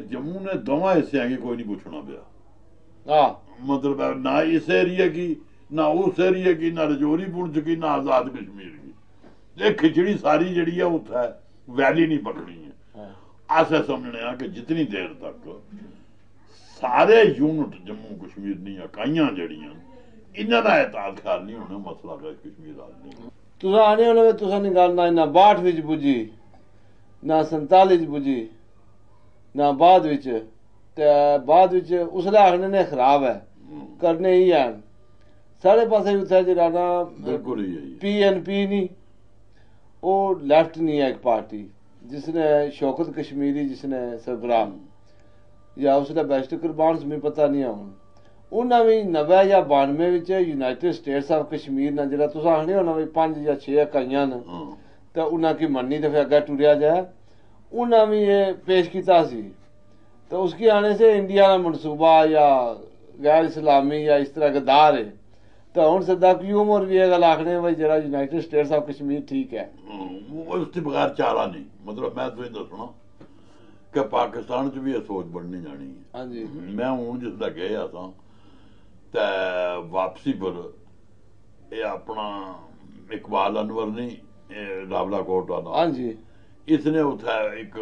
S2: जम्मू ने दोवां हिस्सों की कोई नहीं पूछना पिया, मतलब है ना इस एरिए की ना उस एरिए की, ना रजौरी पुंछ की, ना आजाद कश्मीर की। ये खिचड़ी सारी जी है उत्थे वैली नहीं पकड़ी है। अस समझने कि जितनी देर तक सारे यूनिट जम्मू कश्मीर दी इकाइयां जड़ियां इन्होंने एहतियात ख्याल नहीं होने, मसला कश्मीर हल नहीं।
S3: तुसा आने वाले में तुसा नहीं गल ना 62 विच बुझी ना 47 च बुझी ना बाद विच, ते बाद विच उसले आखने ने खराब है करने ही है सारे पासे उत्थे जरा ना
S2: बिल्कुल ही
S3: PNP नहीं, वो लेफ्ट नहीं है एक पार्टी जिसने शौकत कश्मीरी जिसने सरबराह या उसने बेस्ट कुर्बान में पता नहीं हूं उन्हें भी 90 या 92 विच यूनाइटेड स्टेट्स ऑफ कश्मीर ने जरा तुस आखने होना भी 5 या 6 इकाइयां न तो उन्हें की मन्नी तो फिर अगे टुरिया जाए, उन्हें भी ये पेश किया सी। तो उसके आने से इंडिया का मनसूबा या गैर इस्लामी या इस तरह का दार है, तो हम सदा की उम्र भी गल आखने भाई जरा यूनाइटेड स्टेट्स ऑफ कश्मीर ठीक है,
S2: उसके बगैर चारा नहीं। मतलब मैं तुझे दसना कि पाकिस्तान च भी यह सोच बननी जानी है।
S3: हाँ जी,
S2: मैं हूँ जिसदा गया था ते वापसी पर ये अपना इकबाल अनवर नहीं रावला कोट वाला,
S3: हाँ जी,
S2: इसने उठा एक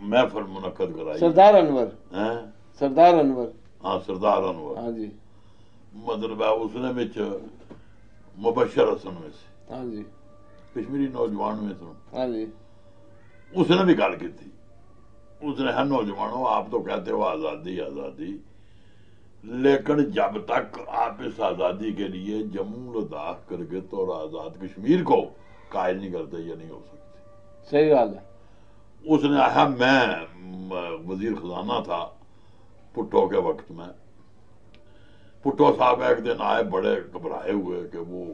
S2: महफिल मुनक्कद कराई,
S3: सरदार अनवर
S2: हैं,
S3: सरदार अनवर,
S2: हाँ सरदार अनवर,
S3: हाँ जी,
S2: मतलब है उसने विच मुबशर हसन में से,
S3: हाँ जी,
S2: कश्मीरी नौजवान में से,
S3: हाँ जी,
S2: उसने भी गल की थी। उसने है नौजवानों आप तो कहते हो आज़ादी आज़ादी, लेकिन जब तक आप इस आज़ादी के लिए जम्मू लद्दाख गिलगित और आज़ाद कश्मीर को कायल नहीं करते ये नहीं हो सकती।
S3: सही बात है।
S2: उसने आया मैं वजीर खजाना था भुट्टो के वक्त में, भुट्टो साहब एक दिन आए बड़े घबराए हुए कि वो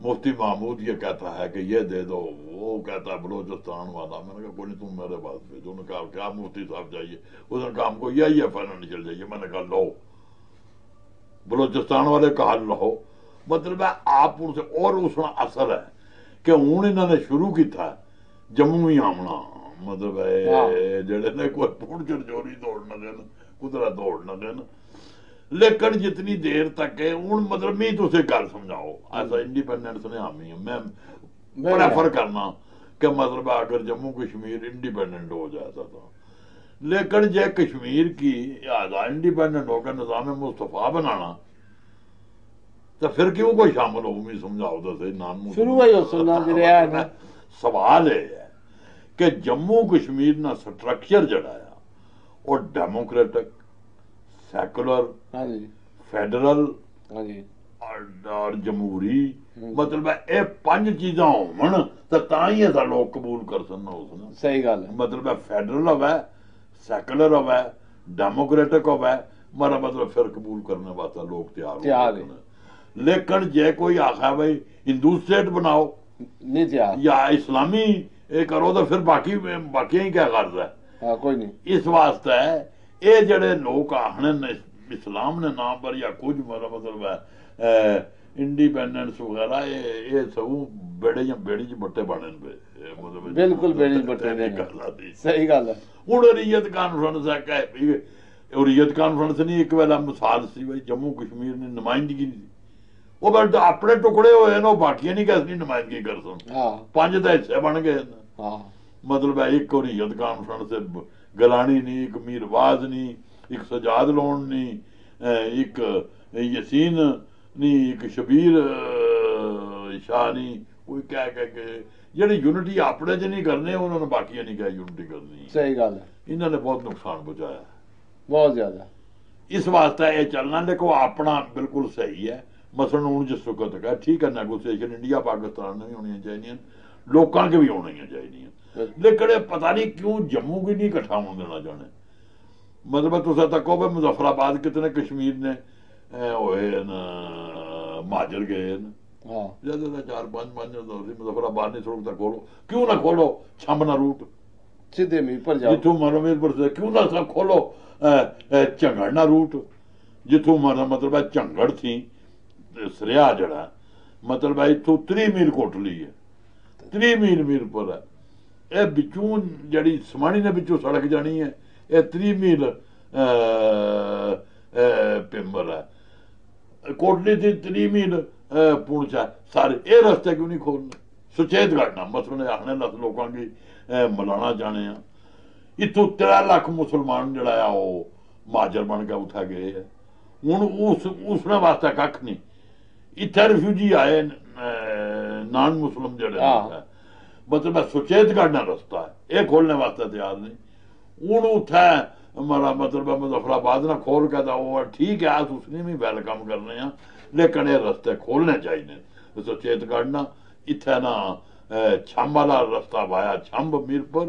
S2: मुफ्ती महमूद ये कहता है कि ये दे दो, वो कहता है बलोचिस्तान वाला। मैंने कहा कोई नहीं तुम मेरे पास भेजो। उन्होंने कहा क्या मुफ्ती साहब चाहिए? उसने कहा हमको यही है फाइनेंशियल चाहिए। मैंने कहा लो, बलोचिस्तान वाले कहा लो। मतलब है आप उनसे, और उसका असर है कि हूं इन्होंने शुरू किया जम्मू ही आमना, मतलब है जेड़े ने कोई पुण चोरी दौड़ न देन, कुदरा दौड़ न देन, लेकिन जितनी देर तक है हूं मतलब मी तुसे गल समझाओ ऐसा इंडिपेंडेंस ने हामी है। मैं प्रेफर करना कि मतलब अगर जम्मू कश्मीर इंडिपेंडेंट हो जाता था, लेकिन जे कश्मीर की इंडिपेंडेंट होकर निजाम मुस्तफा बनाना तो फिर क्यों कोई शामिल हो? मैं समझाओ तो सही। नाम
S3: शुरू ही हो
S2: सवाल है कि जम्मू कश्मीर ना स्ट्रक्चर जड़ा है और डेमोक्रेटिक, सैकुलर, फेडरल और जमहूरी, मतलब ये 5 चीजा होवन तो ही ऐसा लोग कबूल कर सकना उसने।
S3: सही गल है।
S2: मतलब है फेडरल होवे, सैकुलर होवे, डेमोक्रेटिक होवे, मेरा मतलब फिर कबूल करने वास्ते लोग तैयार हो। लेकिन जे कोई आखा भाई हिंदू स्टेट बनाओ
S3: नहीं तैयार, या
S2: इस्लामी करो तो फिर बाकी ही क्या गर्ज है?
S3: कोई नहीं।
S2: इस वास्ते ये जड़े लोग आखने इस्लाम ने नाम पर या कुछ मेरा मतलब है इंडिपेंडेंस वगैरह, ये सब बेड़े या बेड़ी च बट्टे बने पे, मतलब
S3: बिल्कुल बेड़ी बटे ने सही गल है
S2: ਹੁਣ ਰੀਅਤ ਕਾਨਫਰੰਸ ਹੈ ਕਿ ਉਹ ਰੀਅਤ ਕਾਨਫਰੰਸ ਨਹੀਂ ਇੱਕ ਵੇਲਾ ਮਿਸਾਲ ਸੀ ਬਈ ਜੰਮੂ ਕਸ਼ਮੀਰ ਨੇ ਨੁਮਾਇੰਦਗੀ ਨਹੀਂ ਉਹ ਬਸ ਆਪਣੇ ਟੁਕੜੇ ਹੋਏ ਨੇ ਉਹ ਬਾਕੀਆਂ ਨਹੀਂ ਕਿਸ ਦੀ ਨੁਮਾਇੰਦਗੀ ਕਰ ਸਕਣ
S3: ਹਾਂ 5
S2: ਦਾ ਹਿੱਸੇ ਬਣ ਗਏ
S3: ਹਾਂ
S2: ਮਤਲਬ ਹੈ ਇੱਕ ਰੀਅਤ ਕਾਨਫਰੰਸ ਗਲਾਣੀ ਨਹੀਂ ਇੱਕ ਮੀਰਵਾਜ਼ ਨਹੀਂ ਇੱਕ ਸਜਾਦ ਲੋਨ ਨਹੀਂ ਇੱਕ ਯਸੀਨ ਨਹੀਂ ਇੱਕ ਸ਼ਬੀਰ ਸ਼ਾਹ ਨਹੀਂ ਕੋਈ ਕਹਿ ਕੇ ਜਿਹੜੀ ਯੂਨਿਟੀ ਆਪਣੇ ਚ ਨਹੀਂ ਕਰਨੇ ਉਹਨਾਂ ਨੂੰ ਬਾਕੀਆਂ ਨਹੀਂ ਕਹਿ ਯੂਨਿਟੀ ਕਰਨੀ
S3: ਸਹੀ ਗੱਲ ਹੈ ਇਹਨਾਂ
S2: ਨੇ ਬਹੁਤ ਨੁਕਸਾਨ ਪਹੁੰਚਾਇਆ
S3: ਬਹੁਤ ਜ਼ਿਆਦਾ ਇਸ
S2: ਵਾਸਤੇ ਇਹ ਚੱਲਣਾ ਦੇਖੋ ਆਪਣਾ ਬਿਲਕੁਲ ਸਹੀ ਹੈ ਮਸਲਨ ਹੁਣ ਜਿਸ ਵਕਤ ਹੈ ਠੀਕ ਹੈ ਨੈਗੋਸੀਏਸ਼ਨ ਇੰਡੀਆ ਪਾਕਿस्तान में भी होनी चाहिए लोगों के भी होनी चाहिए लेकिन पता नहीं क्यों जम्मू की नहीं इकट्ठा होने देना चाहने मतलब तुसा तक हो मुजफ्फराबाद कितने कश्मीर ने होए महाजर गए ज्यादा 4-5 मुजफ्फराबाद ने सड़क तक खोलो क्यों ना खोलो छंबना रूट
S3: सीधे मीरपुर जाओ
S2: जिथों मारो मीरपुर से क्यों ना सब खोलो झंगड़ना रूट जिथों मारा मतलब है झंगड़ थी सरिया जड़ा मतलब है इथों 30 मील कोटली है 30 मील मीरपुर है ਇਹ ਵਿੱਚੋਂ ਜਿਹੜੀ ਸਮਾਣੀ ਦੇ ਵਿੱਚੋਂ ਸੜਕ ਜਾਣੀ ਹੈ ਇਹ 30 ਮੀਲ ਪਿੰਬਰ ਹੈ ਕੋਟਲੀ ਦੀ 30 ਮੀਲ ਪੁੰਛ ਹੈ ਸਾਰੇ ਇਹ ਰਸਤੇ ਕਿਉਂ ਨਹੀਂ ਖੋਲ੍ਹਣੇ ਸੁਚੇਤ ਕਰਨਾ ਮਸਲੇ ਆਖਣੇ ਲੱਖ ਲੋਕਾਂ ਦੀ ਮਲਾਣਾ ਜਾਣੇ ਆ ਇੱਥੋਂ 3 ਲੱਖ ਮੁਸਲਮਾਨ ਜਿਹੜਾ ਆ ਉਹ ਮਾਜਰ ਬਣ ਕੇ ਉੱਠਾ ਗਏ ਆ ਹੁਣ ਉਸਨੇ ਵਾਸਤੇ ਕੱਖ ਨਹੀਂ ਇੱਥੇ ਰਿਫਿਊਜੀ ਆਏ ਨਾਨ ਮੁਸਲਮ ਜਿਹੜੇ मतलब सुचेत करना रस्ता है ये खोलने वास्ते तैयार नहीं हूँ उत्थे हमारा मतलब मुजफ्फराबाद ना खोल के वो ठीक है अस उसने भी वेलकम करने हैं लेकिन ये रस्ते खोलने चाहिए सुचेत करना इत्थे ना छंब वाला रस्ता वाया छंब मीरपुर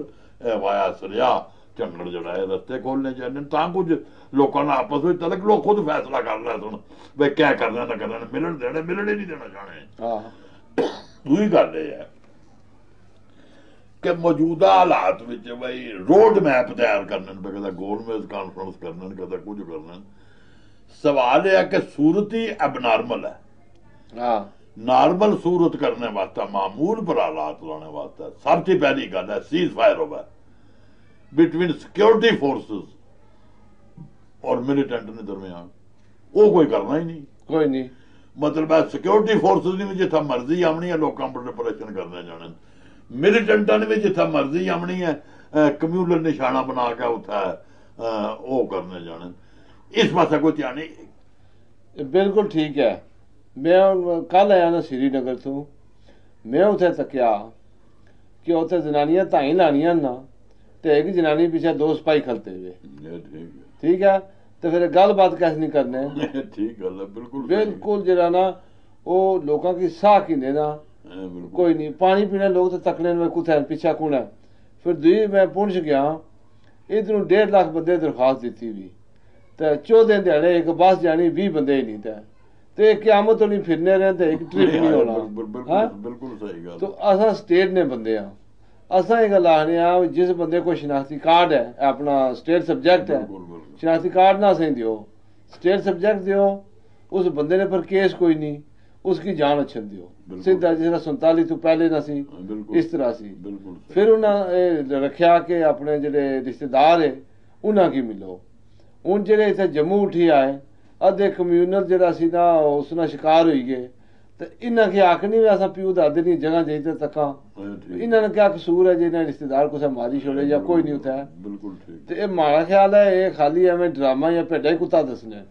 S2: वाया सरिया झंगड़ जड़ा है रस्ते खोलने चाहिए तां कुछ लोगों ने आपस में तलक लोग खुद फैसला कर रहे सुन भाई क्या करना ना करना मिलन देने मिलन ही नहीं देना चाहने दूई गल है कि मौजूदा हालात विच भाई रोड मैप तैयार करने कदा गोलमेज कॉन्फ्रेंस करने कदा कुछ करने सवाल यह है कि सूरत ही एबनॉर्मल है नॉर्मल सूरत करने वास्ते मामूल पर हालात लाने वास्ते सबसे पहली गल है सीज फायर होगा बिटवीन सिक्योरिटी फोर्सेस और मिलिटेंट के दरमियान वो कोई करना ही नहीं
S3: कोई नहीं
S2: मतलब है सिक्योरिटी फोर्सेस ने भी जिथा मर्जी आमनी है लोगों पर डिप्रेशन करने जाने मिलिटेंटा ने भी जिथा मर्जी आमनी है कम्यूलर निशाना बना के उठा वो करने जाने इस पास कोई ध्यान नहीं
S3: बिल्कुल ठीक है मैं कल आया ना श्रीनगर तो मैं उसे तकिया कि उसे जनानियां धाई लानियां ना तो एक जनानी पीछे 2 सिपाही खलते हुए ठीक है तो फिर गलबात कैसे नहीं करने
S2: ठीक गल है बिल्कुल
S3: बिल्कुल जरा ना वो लोगों की साह की देना कोई नहीं पानी पीने लोग तो तकने में कुछ है पीछा कौन है फिर दुई मैं पुंछ गया इधरों 1.5 लाख बंदे दरखास्त दी हुई तो 14 दिहाड़े एक बस जानी 20 बंदे ही नहीं थे तो एक क्यामत तो नहीं फिरने रहे तो एक ट्रिप नहीं होना
S2: बिल्कुल सही गल
S3: तो असा स्टेट ने बंदे हाँ असा ये गल आखने जिस बंदे को शनाख्ती कार्ड है अपना स्टेट सब्जेक्ट है शनाख्ती कार्ड ना सही दियो स्टेट सब्जेक्ट दियो उस बंदे ने पर केस कोई नहीं उसकी जान अच्छन दियो सीधा जिस 47 तो पहले ना सी इस तरह सी फिर उन्हें रखा कि अपने जेडे रिश्तेदार है उन्हें की मिलो हूँ जेडे इतने जम्मू उठी आए अद्धे कम्यूनल जरा सी ना उसना शिकार हो गए तो इन्हें की आखनी भी असा प्यू दादे नहीं जगह जाइए तका इन्होंने क्या कसूर है जिन्हें रिश्तेदार कुछ मारी छोड़े या कोई नहीं उठा तो ये माड़ा ख्याल है ये खाली एवं ड्रामा या भेडा ही कुत्ता दसने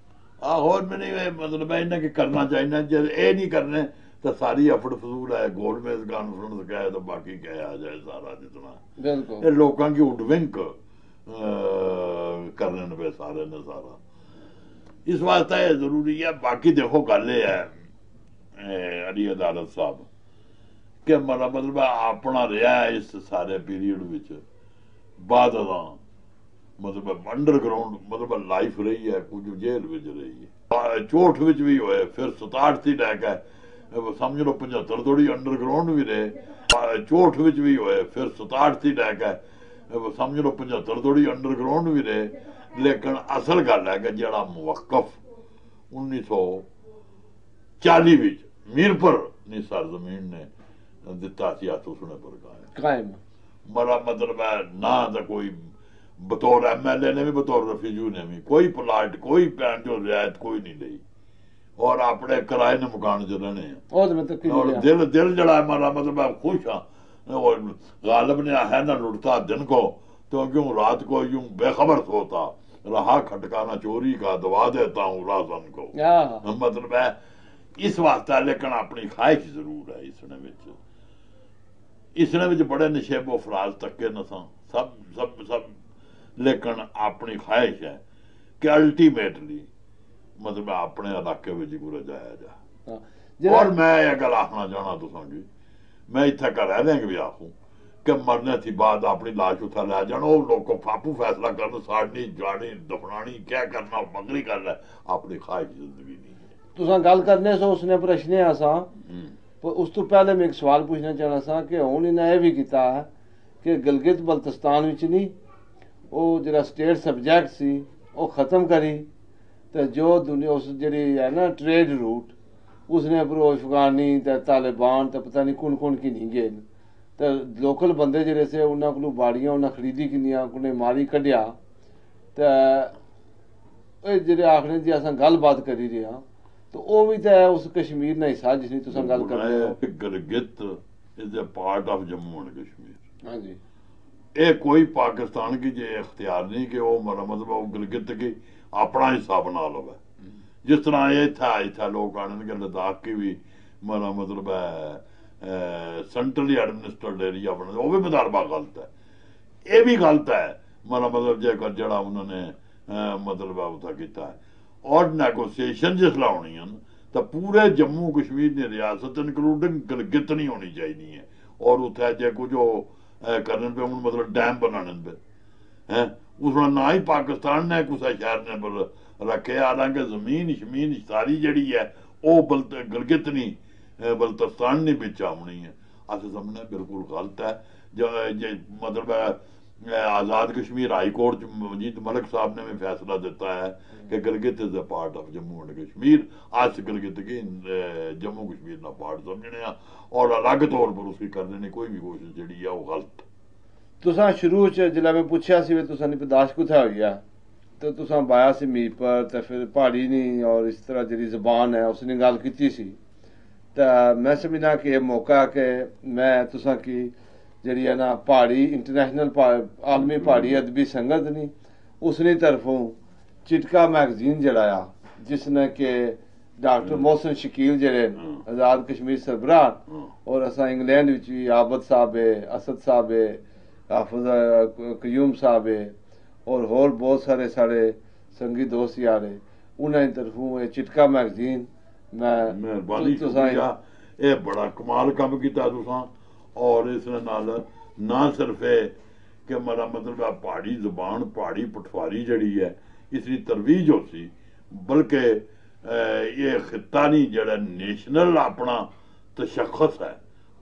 S2: होर मैंने मतलब इन्हें करना चाहिए जब ये नहीं करने तो सारी अफड़ फजूल है गोलमेज कॉन्फ्रेंस क्या है तो बाकी क्या आ जाए सारा जितना ये लोगों की उडविंक करने पे सारे ने सारा इस वास्ते जरूरी है बाकी देखो गल ये है अली अदालत साहब कि मतलब अपना रहा है इस सारे पीरियड विच बाद मतलब अंडरग्राउंड मतलब लाइफ रही है कुछ जेल विच रही है चोट विच भी होए फिर 67 थी लैके समझ लो 75 थोड़ी अंडरग्राउंड भी रहे चोट विच भी होए फिर 67 थी लैके समझ लो 75 थोड़ी अंडरग्राउंड भी रहे लेकिन असल गल है कि जड़ा मुवक्कफ 1940 विच मीरपुर नी सरजमीन ने ਦਿੱਤਾ ਸੀ ਹੱਥ ਉਸਨੇ ਪਰ
S3: ਕਾਇਮ
S2: मेरा मतलब है ना तो कोई बतौर MLA ने भी बतौर रफीजू ने भी कोई प्लाट कोई पैन जो रियायत कोई नहीं ली और अपने किराए ने मकान च रहने और दिल दिल जड़ा हमारा मतलब मैं खुश हाँ और गालिब ने है ना लुटता दिन को तो क्यों रात को यूं बेखबर सोता रहा खटकाना चोरी का दवा देता हूँ राजन को मतलब है इस वास्ते लेकिन अपनी ख्वाहिश जरूर है इसने विच बड़े नशेबो फराज तके नसा सब सब सब लेकिन अपनी ख्वाहिश है कि अल्टीमेटली मतलब अपने इलाके में पूरा जाया जा और मैं यह गल आखना चाहना तुसा जी मैं इत्थे कर रह देंगे भी आखूं कि मरने थी बाद अपनी लाश उठा लै जान वो लोग फापू फैसला कर साड़नी जानी दफनानी क्या करना मगरी कर लै अपनी ख्वाहिश जिंदगी नहीं है
S3: तुसा गल करने से उसने प्रश्न असा उस तो पहले मैं एक सवाल पूछना चाहना सा कि हुण इन्हें यह भी किया है कि गिलगित बल्तिस्तान विच नहीं वो जरा स्टेट सबजैक्ट सी वो खत्म करी तो जो दुनिया उस जी है ना ट्रेड रूट उसने पर अफगानी तो तालिबान तो पता नहीं कौन कौन की नहीं गए तो लोकल बंदे जड़े से उन्होंने को बाड़ियां उन्हें खरीदी किनिया उन्हें मारी कढ़िया तो जे आखने जी अस गलबात करी रहे हाँ तो वो भी तो है उस कश्मीर ना हिस्सा जिसकी तुम गल कर रहे हो
S2: Gilgit is a part of Jammu and Kashmir
S3: हाँ जी
S2: ये कोई पाकिस्तान की जे इख्तियार नहीं कि वो मतलब वो गिलगित की अपना हिस्सा बना लो जिस तरह ये इतना लोग आने लद्दाख की भी मेरा मतलब है सेंट्रली एडमिनिस्ट्रेटेड एरिया बना वो भी मुतालबा गलत है ये भी गलत है मेरा मतलब जेकर जड़ा उन्होंने मतलब उत्था किया है और नैगोसिएशन जिसला होनी है तो पूरे जम्मू कश्मीर की रियासत इंकलूडिंग गिलगित नहीं होनी चाहिए है और उत्थे जे कुछ करने पे हूँ मतलब डैम बनाने पे हैं उसमें ना ही पाकिस्तान ने कुछ शहर ने पर रखे हालांकि जमीन शमीन सारी जड़ी है वो गिलगित नहीं बल्तिस्तान नहीं बिच आनी है अस समझने बिल्कुल गलत है जो मतलब आज़ाद कश्मीर हाई कोर्ट मजीद मलिक साहब ने भी फैसला दिता है कि Gilgit is a part of Jammu and Kashmir आज गिलगित की जम्मू कश्मीर का पार्ट समझने और अलग तौर पर उसकी करने की कोई भी कोशिश जी है वो गलत
S3: तुसा शुरू जिला मैं पूछा सी तुसा बर्दाश्त कुत्थै होई है तो तुसा बाया सी मीर पर तो फिर पहाड़ी नहीं और इस तरह जी जबान है उसने गल की सी तो मैं समझना कि मौका कि मैं तुसा की जी है ना पहाड़ी इंटरनेशनल आलमी पहाड़ी अदबी संगत नहीं उसनी तरफों चिटका मैगजीन जड़ाया जिसने कि डॉक्टर मोहसिन शकील जड़े आज़ाद कश्मीर सरबराह और असा इंग्लैंड विच भी आबद साहब है असद साहब है हाफिज कयूम साहब है और होर बहुत सारे साढ़े संगी दोस्त यार है उन्होंने तरफों चिटका मैगजीन
S2: मेहरबानी ये बड़ा कमाल काम किया तुसा और इस नाल ना सिर्फ है कि मेरा मतलब है पहाड़ी जबान पहाड़ी पटवारी जड़ी है इसकी तरवीज हो सी बल्कि ये खिता नहीं जड़ा नेशनल अपना तशखस है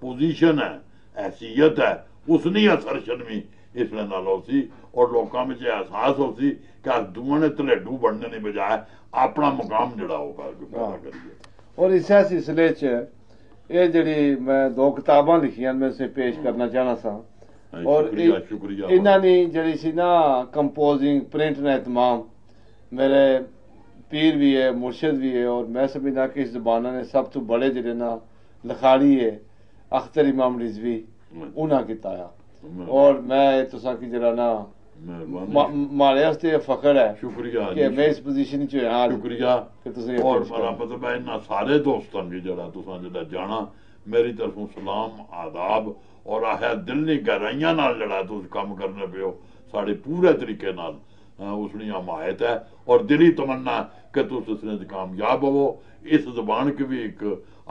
S2: पोजीशन है हैसियत है उसनी असरशन भी इस नाल हो सी और लोगों में एहसास हो सी कि अस दुआ ने धलेडू बनने की बजाय अपना मुकाम जड़ा वो पैदा करिए
S3: और इस सिलसिले ये जड़ी मैं 2 किताबां लिखियां मैं उसे पेश करना चाहना सा और इन्होंने जड़ी सी ना कंपोजिंग प्रिंट ने तमाम मेरे पीर भी है मुर्शद भी है और मैं समझना कि इस जबाना ने सब तो बड़े जड़े ना लिखाड़ी है अख्तर इमाम रिजवी उन्हें किताया और मैं तुसा की जरा ना मारे वास्ते फखर है
S2: शुक्रिया
S3: कि मैं इस पोजीशन च हां
S2: शुक्रिया
S3: कि तुसी
S2: और मेरा मतलब है इन्ना सारे दोस्तों की जरा तुसा जरा जाना मेरी तरफों सलाम आदाब और है दिल नी गहराइयां नाल जड़ा तुस काम करने पे हो साढ़े पूरे तरीके नाल उसकी हमायत है और दिली तमन्ना कि तुस इसने कामयाब हो इस जबान की भी एक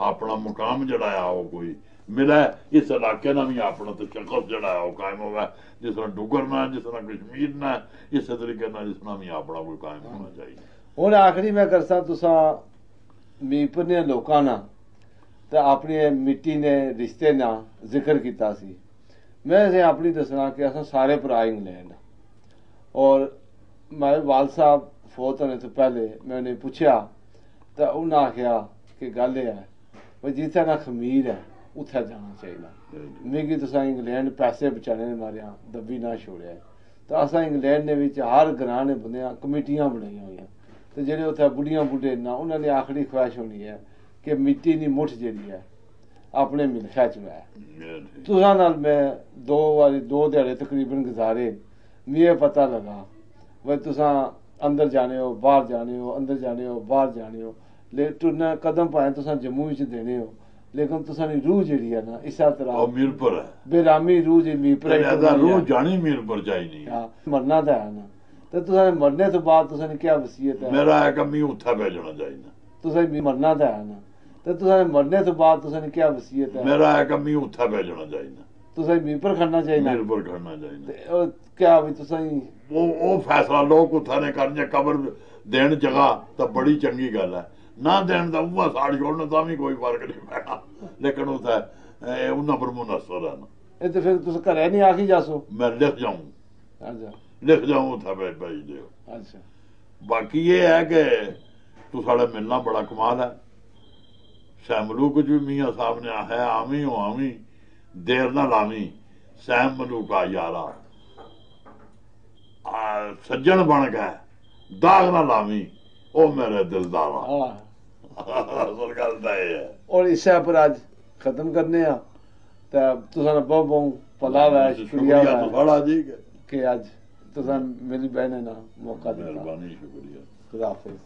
S2: अपना मुकाम जड़ा है वो कोई मिला इस इलाके ना भी अपना तशखस जड़ा है वो कायम हुआ जिस तरह डुगर ना जिस तरह कश्मीर ना इस तरीके ना जिस तरह भी अपना कोई कायम होना चाहिए
S3: हुण आखिरी मैं करसा तुसा मीरपुर ने लोकां ना तो अपनी मिट्टी ने रिश्ते ना जिक्र किया सी मैं अपनी दसना कि अस सारे भरा इंग्लैंड और मेरे वाल साहब फोत होने तो पहले मैं उन्हें पूछा तो उन्हें आख्या कि गल है भाई जिथे ना खमीर है उत्थै जाना चाहिए। मिगी तुसां इंग्लैंड पैसे बचाने दे मारेआ दब्बी ना छोड़िया तो असां इंग्लैंड दे विच हर ग्रां ने बंदियां कमेटियां बनाइयां होइयां ते जेह्ड़े उत्थै बुढ़ियां बुढ़े ना उन्हां दी आखरी ख्वाहिश होनी है कि मिट्टी दी मुठ जेह्ड़ी है अपने मिल्खा च वै। तुसां नाल मैं दो ध्याड़े तकरीबन गुजारे, मिगी पता लगा भाई तुसां अंदर जाने हो बाहर जाने हो, अंदर जाने हो बाहर जाने हो, ले टुरना कदम भाएं तुसां जम्मू विच देने हो लेकिन तुसां दी रूह जेह्ड़ी है ना इसा तरह
S2: मीरपुर है
S3: बेरामी रूह जी मीरपुर
S2: रूह जानी मीरपुर चाहिदी।
S3: हां मरना तो है ना ते तुसां मरने तो बाद तुसां क्या वसीयत है?
S2: मेरा है कि मी उत्थे भेजना चाहिए।
S3: तुसां मरना तो है ना ते तुसां मरने तो बाद तुसां क्या वसीयत है?
S2: मेरा है कि मी उत्थे भेजना चाहिए।
S3: तुसां मीरपुर खड़ना चाहिए।
S2: मीरपुर खड़ना चाहिए
S3: ते क्या भी तुसां
S2: वो फैसला लोग उत्थे ने करने कबर देन जगह तो बड़ी चंगी गल है, ना देन तो उहा साड़ छोड़ना तो भी कोई फर्क नहीं पैना, लेकिन उत्थे उन्हां पर मुनसर है ना।
S3: ये तो फिर तुस घरे नहीं आखी जासो? मैं
S2: लिख जाऊं।
S3: अच्छा
S2: लिख जाऊं उत्थे भेज दियो।
S3: अच्छा
S2: बाकी ये है कि तू साढ़े मिलना बड़ा कमाल है। सैम मलूक भी मियाँ साहब ने है आवी हो आवी देर ना लावी सैम मलूका यारा सज्जन बन गए दाग ना लावी ओ मेरे दिलदारा। असल गल तो ये है।
S3: और इसे पर आज खत्म करने आ तुसां बहुत बहुत भला है शुक्रिया
S2: थोड़ा जी
S3: कि आज तुसां मेरी बहन ना मौका दिया।
S2: मेहरबानी शुक्रिया।
S3: खुदा हाफिज।